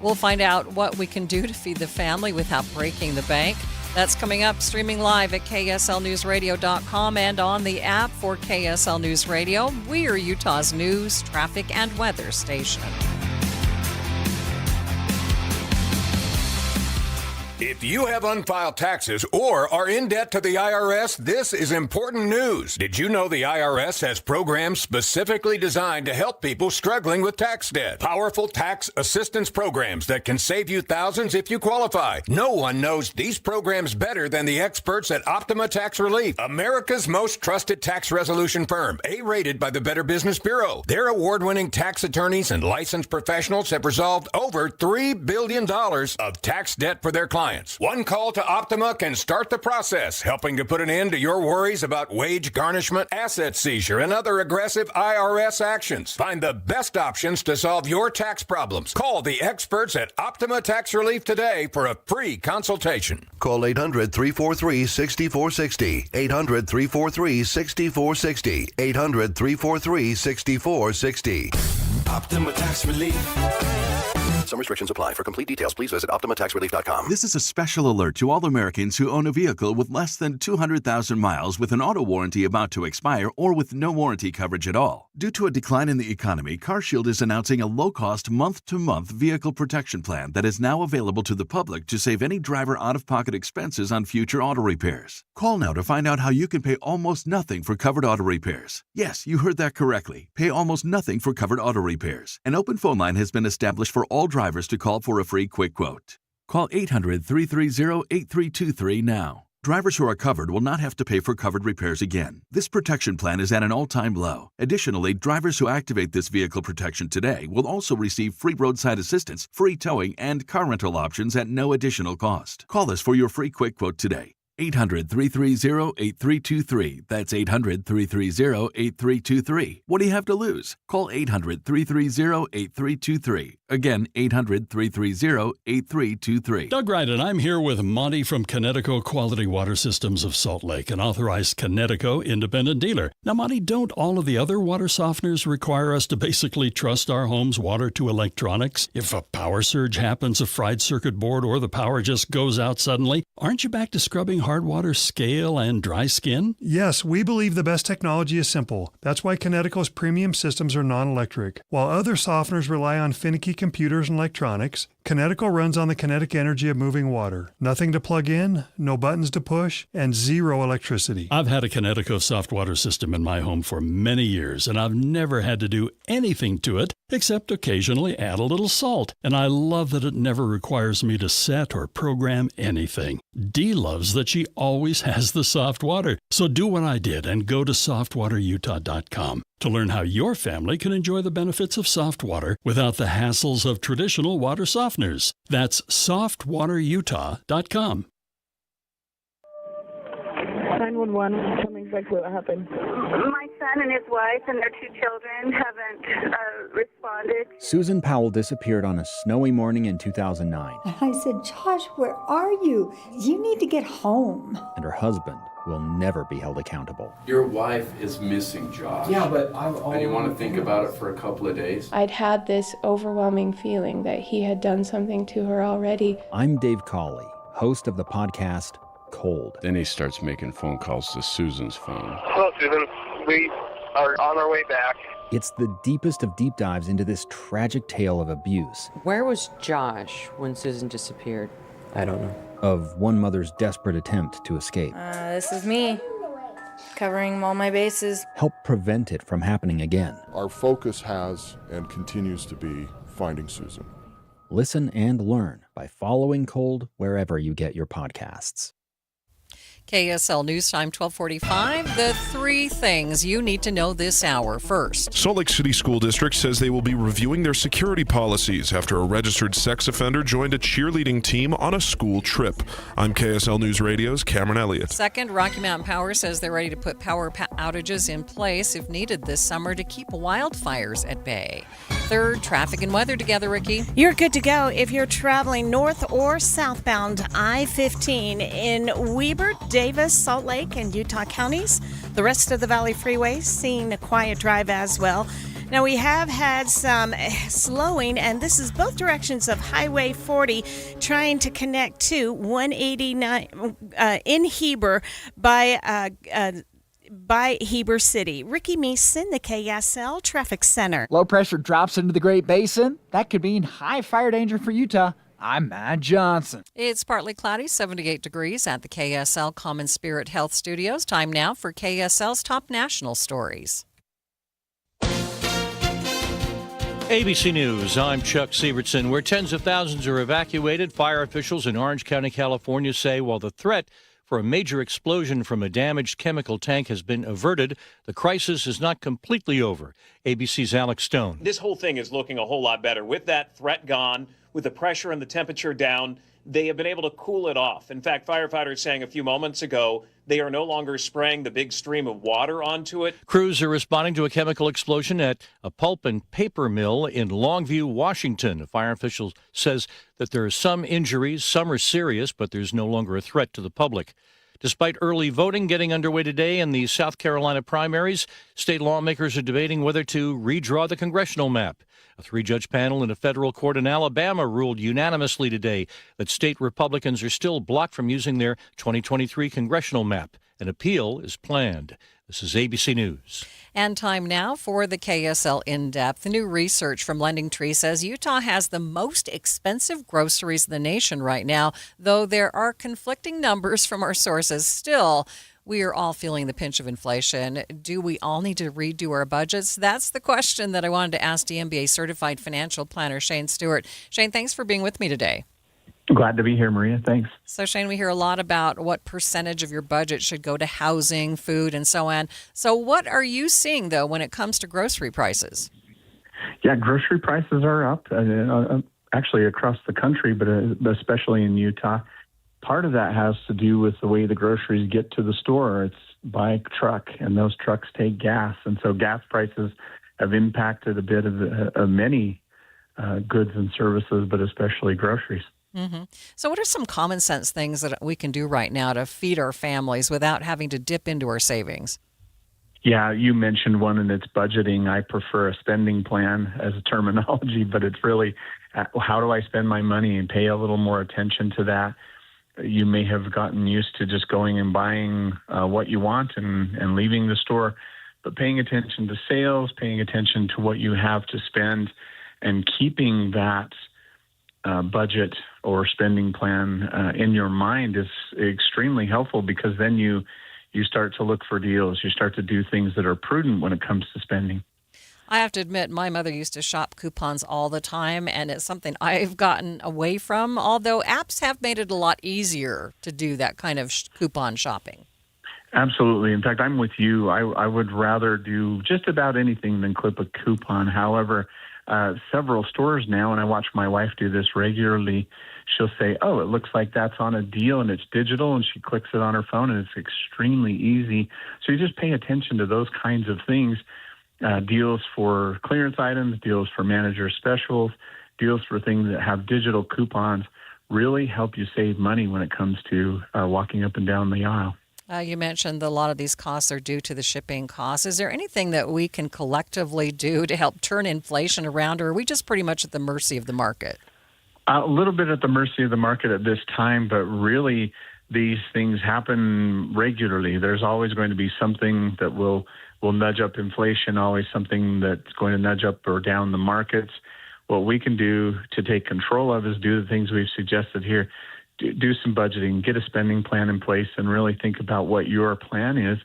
We'll find out what we can do to feed the family without breaking the bank. That's coming up, streaming live at KSLNewsRadio.com and on the app for KSL News Radio. We are Utah's news, traffic, and weather station. If you have unfiled taxes or are in debt to the IRS, this is important news. Did you know the IRS has programs specifically designed to help people struggling with tax debt? Powerful tax assistance programs that can save you thousands if you qualify. No one knows these programs better than the experts at Optima Tax Relief, America's most trusted tax resolution firm, A-rated by the Better Business Bureau. Their award-winning tax attorneys and licensed professionals have resolved over $3 billion of tax debt for their clients. One call to Optima can start the process, helping to put an end to your worries about wage garnishment, asset seizure, and other aggressive IRS actions. Find the best options to solve your tax problems. Call the experts at Optima Tax Relief today for a free consultation. Call 800-343-6460. 800-343-6460. 800-343-6460. Optima Tax Relief. Some restrictions apply. For complete details, please visit OptimaTaxRelief.com. This is a special alert to all Americans who own a vehicle with less than 200,000 miles with an auto warranty about to expire or with no warranty coverage at all. Due to a decline in the economy, CarShield is announcing a low-cost month-to-month vehicle protection plan that is now available to the public to save any driver out-of-pocket expenses on future auto repairs. Call now to find out how you can pay almost nothing for covered auto repairs. Yes, you heard that correctly. Pay almost nothing for covered auto repairs. An open phone line has been established for all drivers to call for a free quick quote. Call 800-330-8323 now. Drivers who are covered will not have to pay for covered repairs again. This protection plan is at an all-time low. Additionally, drivers who activate this vehicle protection today will also receive free roadside assistance, free towing, and car rental options at no additional cost. Call us for your free quick quote today. 800-330-8323. That's 800-330-8323. What do you have to lose? Call 800-330-8323. Again, 800-330-8323. Doug Wright, and I'm here with Monty from Connecticut Quality Water Systems of Salt Lake, an authorized Connecticut independent dealer. Now, Monty, don't all of the other water softeners require us to basically trust our home's water to electronics? If a power surge happens, a fried circuit board, or the power just goes out suddenly, aren't you back to scrubbing hard water, scale, and dry skin? Yes, we believe the best technology is simple. That's why Connecticut's premium systems are non-electric. While other softeners rely on finicky computers and electronics, Connecticut runs on the kinetic energy of moving water. Nothing to plug in, no buttons to push, and zero electricity. I've had a Connecticut soft water system in my home for many years, and I've never had to do anything to it except occasionally add a little salt. And I love that it never requires me to set or program anything. Dee loves that she always has the soft water. So do what I did and go to softwaterutah.com to learn how your family can enjoy the benefits of soft water without the hassles of traditional water softeners. That's softwaterutah.com. 911, tell me exactly what happened. My son and his wife and their 2 children haven't responded. Susan Powell disappeared on a snowy morning in 2009. I said, Josh, where are you? You need to get home. And her husband will never be held accountable. Your wife is missing, Josh. Yeah, but And you want to think about it for a couple of days? I'd had this overwhelming feeling that he had done something to her already. I'm Dave Cawley, host of the podcast Cold. Then he starts making phone calls to Susan's phone. Hello, Susan. We are on our way back. It's the deepest of deep dives into this tragic tale of abuse. Where was Josh when Susan disappeared? I don't know. Of one mother's desperate attempt to escape. This is me, covering all my bases. Help prevent it from happening again. Our focus has and continues to be finding Susan. Listen and learn by following Cold wherever you get your podcasts. KSL News Time 1245. The three things you need to know this hour. First, Salt Lake City School District says they will be reviewing their security policies after a registered sex offender joined a cheerleading team on a school trip. I'm KSL News Radio's Cameron Elliott. Second, Rocky Mountain Power says they're ready to put power outages in place if needed this summer to keep wildfires at bay. Third, traffic and weather together, Ricky. You're good to go if you're traveling north or southbound I-15 in Weber, Davis, Salt Lake, and Utah counties. The rest of the Valley Freeway seeing a quiet drive as well. Now, we have had some slowing, and this is both directions of Highway 40 trying to connect to 189 in Heber by Heber City. Ricky Meeson, the KSL Traffic Center. Low pressure drops into the Great Basin. That could mean high fire danger for Utah. I'm Matt Johnson. It's partly cloudy, 78 degrees at the KSL Common Spirit Health Studios. Time now for KSL's top national stories. ABC News, I'm Chuck Sievertson. Where tens of thousands are evacuated, fire officials in Orange County, California say while the threat for a major explosion from a damaged chemical tank has been averted, the crisis is not completely over. ABC's Alex Stone. This whole thing is looking a whole lot better. With that threat gone, with the pressure and the temperature down, they have been able to cool it off. In fact, firefighters saying a few moments ago they are no longer spraying the big stream of water onto it. Crews are responding to a chemical explosion at a pulp and paper mill in Longview, Washington. A fire official says that there are some injuries, some are serious, but there's no longer a threat to the public. Despite early voting getting underway today in the South Carolina primaries, state lawmakers are debating whether to redraw the congressional map. A three-judge panel in a federal court in Alabama ruled unanimously today that state Republicans are still blocked from using their 2023 congressional map. An appeal is planned. This is ABC News. And time now for the KSL In-Depth. The new research from Lending Tree says Utah has the most expensive groceries in the nation right now, though there are conflicting numbers from our sources. Still, we are all feeling the pinch of inflation. Do we all need to redo our budgets? That's the question that I wanted to ask DMBA certified financial planner Shane Stewart. Shane, thanks for being with me today. Glad to be here, Maria. Thanks. So, Shane, we hear a lot about what percentage of your budget should go to housing, food, and so on. So what are you seeing, though, when it comes to grocery prices? Yeah, grocery prices are up, actually across the country, but especially in Utah. Part of that has to do with the way the groceries get to the store. It's by truck, and those trucks take gas. And so gas prices have impacted a bit of many goods and services, but especially groceries. Mm-hmm. So what are some common sense things that we can do right now to feed our families without having to dip into our savings? Yeah, you mentioned one, and it's budgeting. I prefer a spending plan as a terminology, but it's really how do I spend my money and pay a little more attention to that. You may have gotten used to just going and buying what you want and leaving the store, but paying attention to sales, paying attention to what you have to spend, and keeping that budget or spending plan in your mind is extremely helpful, because then you start to look for deals. You start to do things that are prudent when it comes to spending. I have to admit, my mother used to shop coupons all the time, and it's something I've gotten away from, although apps have made it a lot easier to do that kind of coupon shopping. Absolutely. In fact, I'm with you. I would rather do just about anything than clip a coupon. However, several stores now, and I watch my wife do this regularly, she'll say, oh, it looks like that's on a deal and it's digital, and she clicks it on her phone, and it's extremely easy. So you just pay attention to those kinds of things. Deals for clearance items, deals for manager specials, deals for things that have digital coupons really help you save money when it comes to walking up and down the aisle. You mentioned a lot of these costs are due to the shipping costs. Is there anything that we can collectively do to help turn inflation around, or are we just pretty much at the mercy of the market? A little bit at the mercy of the market at this time, but really these things happen regularly. There's always going to be something that will nudge up inflation, always something that's going to nudge up or down the markets. What we can do to take control of is do the things we've suggested here. Do some budgeting, get a spending plan in place, and really think about what your plan is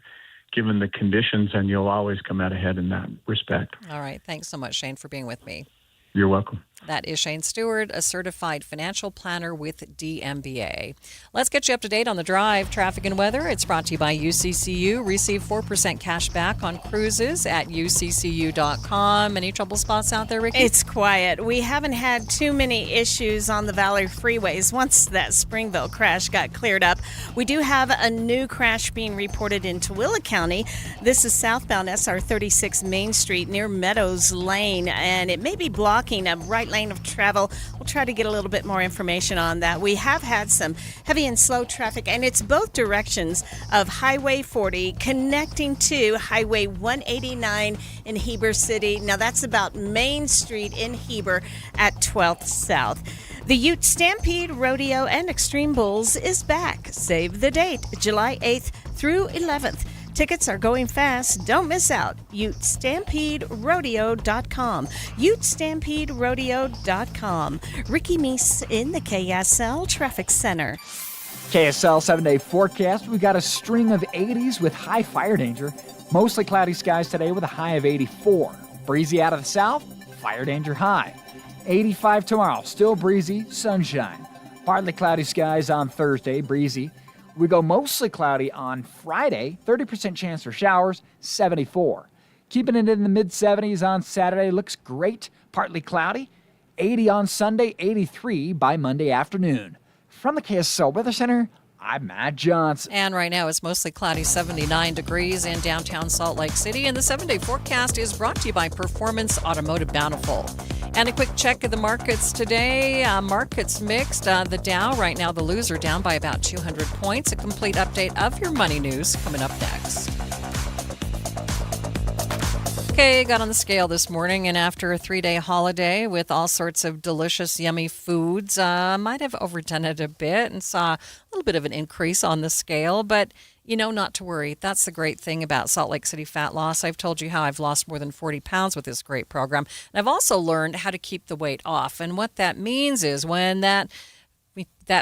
given the conditions, and you'll always come out ahead in that respect. All right. Thanks so much, Shane, for being with me. You're welcome. That is Shane Stewart, a certified financial planner with DMBA. Let's get you up to date on the drive, traffic, and weather. It's brought to you by UCCU. Receive 4% cash back on cruises at uccu.com. Any trouble spots out there, Ricky? It's quiet. We haven't had too many issues on the Valley freeways once that Springville crash got cleared up. We do have a new crash being reported in Tooele County. This is southbound SR 36 Main Street near Meadows Lane, and it may be blocking a right lane of travel. We'll try to get a little bit more information on that. We have had some heavy and slow traffic, and it's both directions of Highway 40 connecting to Highway 189 in Heber City. Now that's about Main Street in Heber at 12th South. The Ute Stampede Rodeo and Extreme Bulls is back. Save the date, July 8th through 11th. Tickets are going fast. Don't miss out. UteStampedeRodeo.com. UteStampedeRodeo.com. Ricky Meese in the KSL Traffic Center. KSL 7-day forecast. We got a string of 80s with high fire danger. Mostly cloudy skies today with a high of 84. Breezy out of the south, fire danger high. 85 tomorrow, still breezy, sunshine. Partly cloudy skies on Thursday, breezy. We go mostly cloudy on Friday, 30% chance for showers, 74. Keeping it in the mid-70s on Saturday, looks great, partly cloudy. 80 on Sunday, 83 by Monday afternoon. From the KSL Weather Center, I'm Matt Johnson. And right now it's mostly cloudy, 79 degrees in downtown Salt Lake City. And the 7-day forecast is brought to you by Performance Automotive Bountiful. And a quick check of the markets today. Markets mixed. The Dow, right now, the loser down by about 200 points. A complete update of your money news coming up next. Okay, got on the scale this morning, and after a 3-day holiday with all sorts of delicious, yummy foods, might have overdone it a bit and saw a little bit of an increase on the scale, but not to worry. That's the great thing about Salt Lake City Fat Loss. I've told you how I've lost more than 40 pounds with this great program, and I've also learned how to keep the weight off, and what that means is when that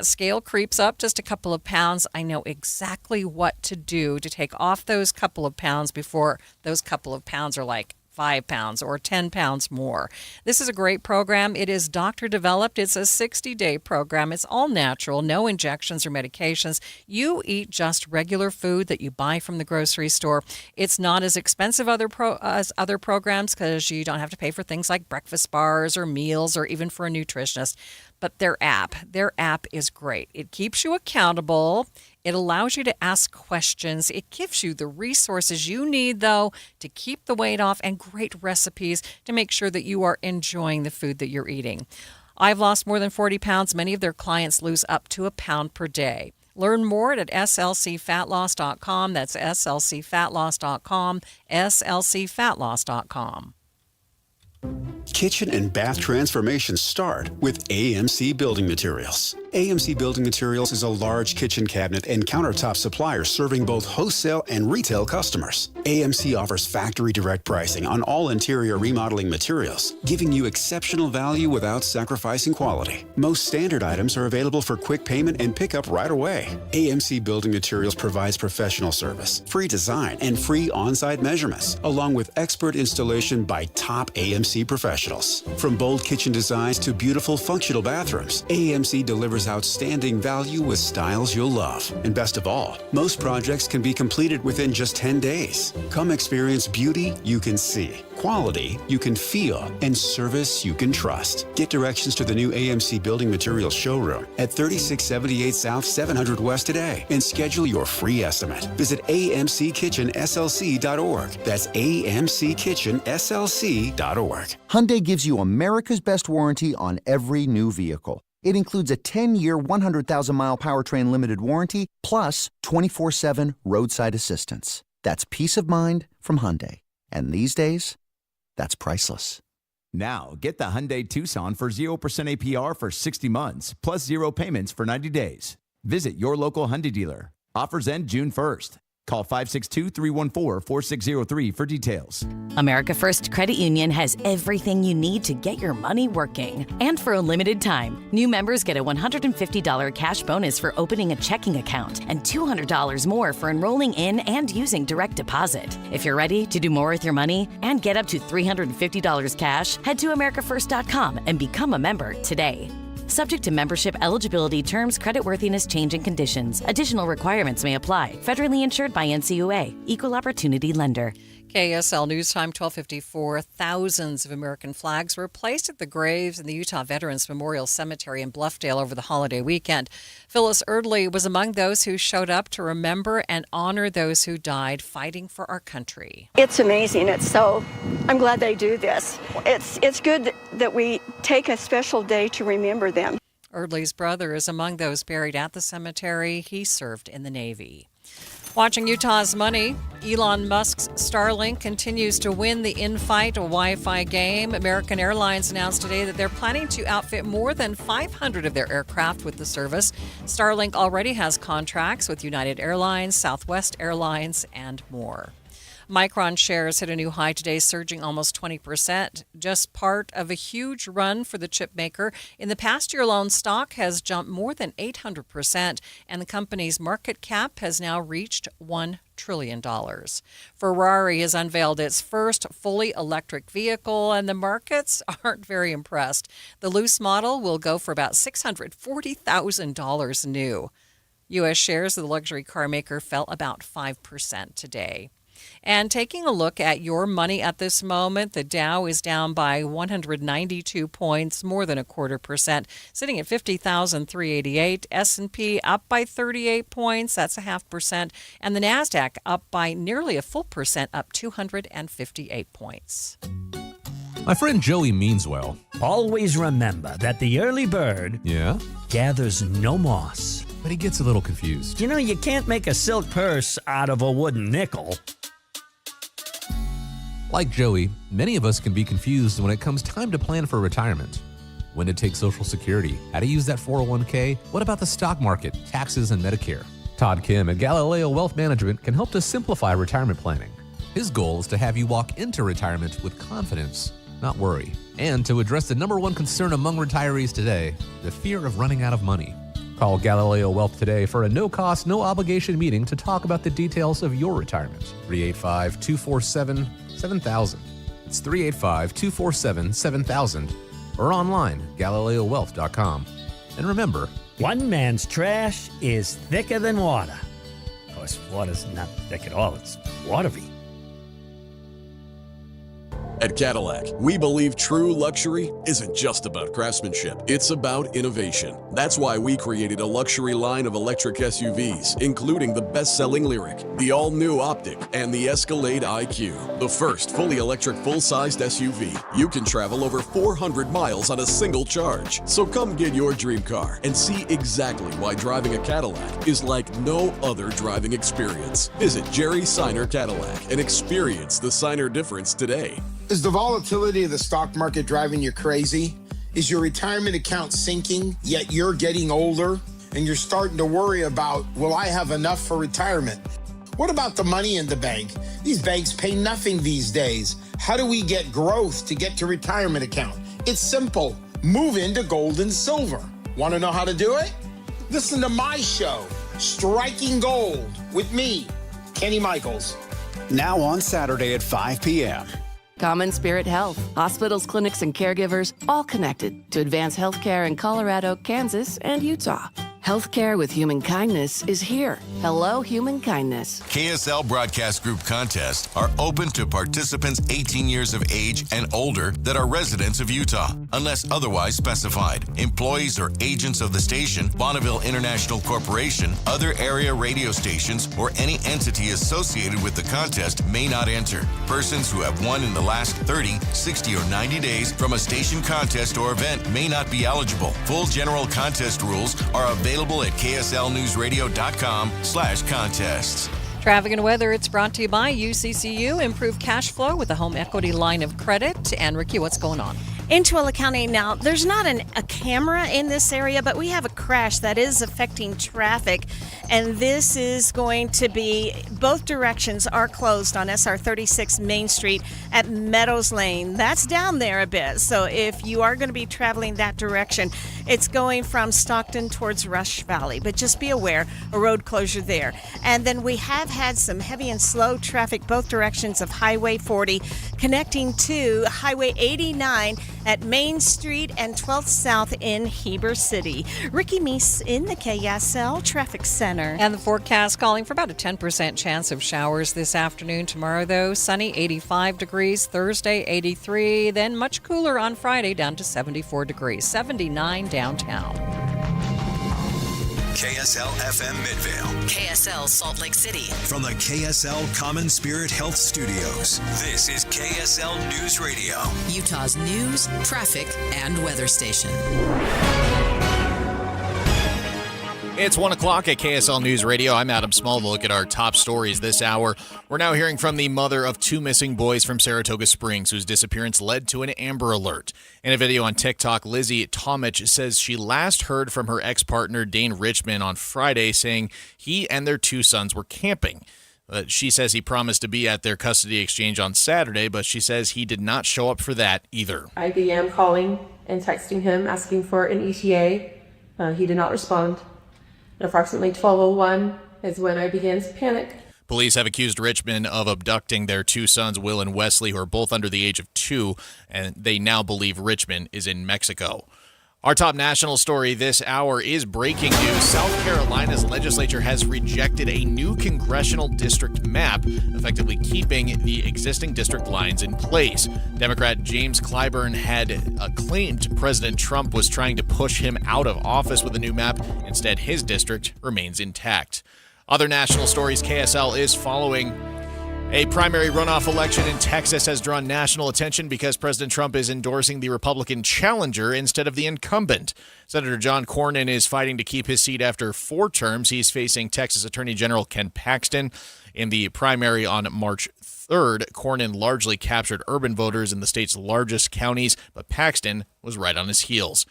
scale creeps up just a couple of pounds, I know exactly what to do to take off those couple of pounds before those couple of pounds are like 5 pounds or 10 pounds more. This is a great program. It is doctor developed. It's a 60-day program. It's all natural, no injections or medications. You eat just regular food that you buy from the grocery store. It's not as expensive as other programs because you don't have to pay for things like breakfast bars or meals or even for a nutritionist. But their app is great. It keeps you accountable. It allows you to ask questions. It gives you the resources you need, though, to keep the weight off and great recipes to make sure that you are enjoying the food that you're eating. I've lost more than 40 pounds. Many of their clients lose up to a pound per day. Learn more at slcfatloss.com. That's slcfatloss.com, slcfatloss.com. Kitchen and bath transformations start with AMC Building Materials. AMC Building Materials is a large kitchen cabinet and countertop supplier serving both wholesale and retail customers. AMC offers factory direct pricing on all interior remodeling materials, giving you exceptional value without sacrificing quality. Most standard items are available for quick payment and pickup right away. AMC Building Materials provides professional service, free design, and free on-site measurements, along with expert installation by top AMC professionals. From bold kitchen designs to beautiful functional bathrooms, AMC delivers outstanding value with styles you'll love. And best of all, most projects can be completed within just 10 days. Come experience beauty you can see, quality you can feel, and service you can trust. Get directions to the new AMC Building Materials showroom at 3678 South 700 West today and schedule your free estimate. Visit amckitchenslc.org. That's amckitchenslc.org. Hyundai gives you America's best warranty on every new vehicle. It includes a 10-year, 100,000-mile powertrain limited warranty, plus 24/7 roadside assistance. That's peace of mind from Hyundai. And these days, that's priceless. Now, get the Hyundai Tucson for 0% APR for 60 months, plus 0 payments for 90 days. Visit your local Hyundai dealer. Offers end June 1st. Call 562-314-4603 for details. America First Credit Union has everything you need to get your money working. And for a limited time, new members get a $150 cash bonus for opening a checking account and $200 more for enrolling in and using direct deposit. If you're ready to do more with your money and get up to $350 cash, head to americafirst.com and become a member today. Subject to membership eligibility, terms, creditworthiness, change, and conditions. Additional requirements may apply. Federally insured by NCUA. Equal Opportunity Lender. KSL News Time 12:54. Thousands of American flags were placed at the graves in the Utah Veterans Memorial Cemetery in Bluffdale over the holiday weekend. Phyllis Erdley was among those who showed up to remember and honor those who died fighting for our country. It's amazing. I'm glad they do this. It's good that we take a special day to remember them. Erdley's brother is among those buried at the cemetery. He served in the Navy. Watching Utah's money, Elon Musk's Starlink continues to win the in-flight Wi-Fi game. American Airlines announced today that they're planning to outfit more than 500 of their aircraft with the service. Starlink already has contracts with United Airlines, Southwest Airlines, and more. Micron shares hit a new high today, surging almost 20%, just part of a huge run for the chip maker. In the past year alone, stock has jumped more than 800%, and the company's market cap has now reached $1 trillion. Ferrari has unveiled its first fully electric vehicle, and the markets aren't very impressed. The loose model will go for about $640,000 new. U.S. shares of the luxury car maker fell about 5% today. And taking a look at your money at this moment, the Dow is down by 192 points, more than 0.25%, sitting at 50,388. S&P up by 38 points, that's 0.5%, and the Nasdaq up by nearly a full percent, up 258 points. My friend Joey means well. Always remember that the early bird gathers no moss. But he gets a little confused. You know, you can't make a silk purse out of a wooden nickel. Like Joey, many of us can be confused when it comes time to plan for retirement. When to take Social Security, how to use that 401k, what about the stock market, taxes, and Medicare? Todd Kim at Galileo Wealth Management can help to simplify retirement planning. His goal is to have you walk into retirement with confidence, not worry, and to address the number one concern among retirees today, the fear of running out of money. Call Galileo Wealth today for a no-cost, no-obligation meeting to talk about the details of your retirement. 385-247-7000. It's 385-247-7000 or online, GalileoWealth.com. And remember, one man's trash is thicker than water. Of course, water's not thick at all. It's watery. At Cadillac, we believe true luxury isn't just about craftsmanship, it's about innovation. That's why we created a luxury line of electric SUVs, including the best-selling Lyriq, the all-new Optiq, and the Escalade IQ, the first fully electric full-sized SUV. You can travel over 400 miles on a single charge. So come get your dream car and see exactly why driving a Cadillac is like no other driving experience. Visit Jerry Seiner Cadillac and experience the Seiner difference today. Is the volatility of the stock market driving you crazy? Is your retirement account sinking, yet you're getting older and you're starting to worry about, will I have enough for retirement? What about the money in the bank? These banks pay nothing these days. How do we get growth to get to retirement account? It's simple. Move into gold and silver. Want to know how to do it? Listen to my show, Striking Gold, with me, Kenny Michaels. Now on Saturday at 5 p.m. Common Spirit Health. Hospitals, clinics, and caregivers all connected to advance healthcare in Colorado, Kansas, and Utah. Healthcare with human kindness is here. Hello, human kindness. KSL Broadcast Group contests are open to participants 18 years of age and older that are residents of Utah, unless otherwise specified. Employees or agents of the station, Bonneville International Corporation, other area radio stations, or any entity associated with the contest may not enter. Persons who have won in the last 30, 60, or 90 days from a station contest or event may not be eligible. Full general contest rules are available at kslnewsradio.com/contests. Traffic and weather, it's brought to you by UCCU. Improve cash flow with a home equity line of credit. And Ricky, what's going on? into Tualatin County now. There's not a camera in this area, but we have a crash that is affecting traffic, and this is going to be, both directions are closed on SR 36 Main Street at Meadows Lane. That's down there a bit, so if you are going to be traveling that direction, it's going from Stockton towards Rush Valley, but just be aware, a road closure there. And then we have had some heavy and slow traffic both directions of Highway 40 connecting to Highway 89 at Main Street and 12th South in Heber City. Ricky Meese in the KSL Traffic Center. And the forecast calling for about a 10% chance of showers this afternoon. Tomorrow, though, sunny, 85 degrees. Thursday, 83. Then much cooler on Friday, down to 74 degrees. 79 downtown. KSL FM Midvale. KSL Salt Lake City. From the KSL Common Spirit Health Studios, this is KSL News Radio. Utah's news, traffic, and weather station. It's 1 o'clock at KSL News Radio. I'm Adam Small to look at our top stories this hour. We're now hearing from the mother of 2 missing boys from Saratoga Springs whose disappearance led to an Amber Alert. In a video on TikTok, Lizzie Tomich says she last heard from her ex-partner Dane Richmond on Friday, saying he and their 2 sons were camping. She says he promised to be at their custody exchange on Saturday, but she says he did not show up for that either. I began calling and texting him asking for an ETA. He did not respond. At approximately 12:01 is when I began to panic. Police have accused Richmond of abducting their 2 sons, Will and Wesley, who are both under the age of 2, and they now believe Richmond is in Mexico. Our top national story this hour is breaking news. South Carolina's legislature has rejected a new congressional district map, effectively keeping the existing district lines in place. Democrat James Clyburn had claimed President Trump was trying to push him out of office with the new map. Instead, his district remains intact. Other national stories KSL is following. A primary runoff election in Texas has drawn national attention because President Trump is endorsing the Republican challenger instead of the incumbent. Senator John Cornyn is fighting to keep his seat after 4 terms. He's facing Texas Attorney General Ken Paxton. In the primary on March 3rd, Cornyn largely captured urban voters in the state's largest counties, but Paxton was right on his heels.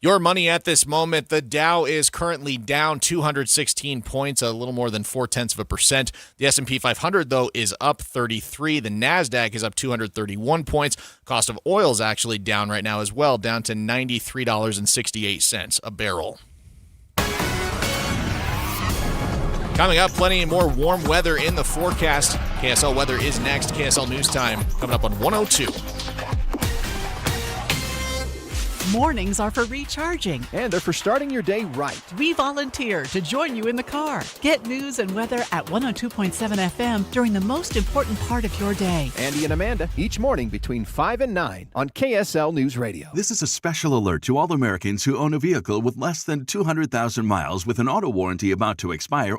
Your money at this moment, the Dow is currently down 216 points, a little more than 0.4%. The S&P 500, though, is up 33. The NASDAQ is up 231 points. Cost of oil is actually down right now as well, down to $93.68 a barrel. Coming up, plenty more warm weather in the forecast. KSL weather is next. KSL News Time coming up on 102. Mornings are for recharging. And they're for starting your day right. We volunteer to join you in the car. Get news and weather at 102.7 FM during the most important part of your day. Andy and Amanda, each morning between 5 and 9 on KSL News Radio. This is a special alert to all Americans who own a vehicle with less than 200,000 miles with an auto warranty about to expire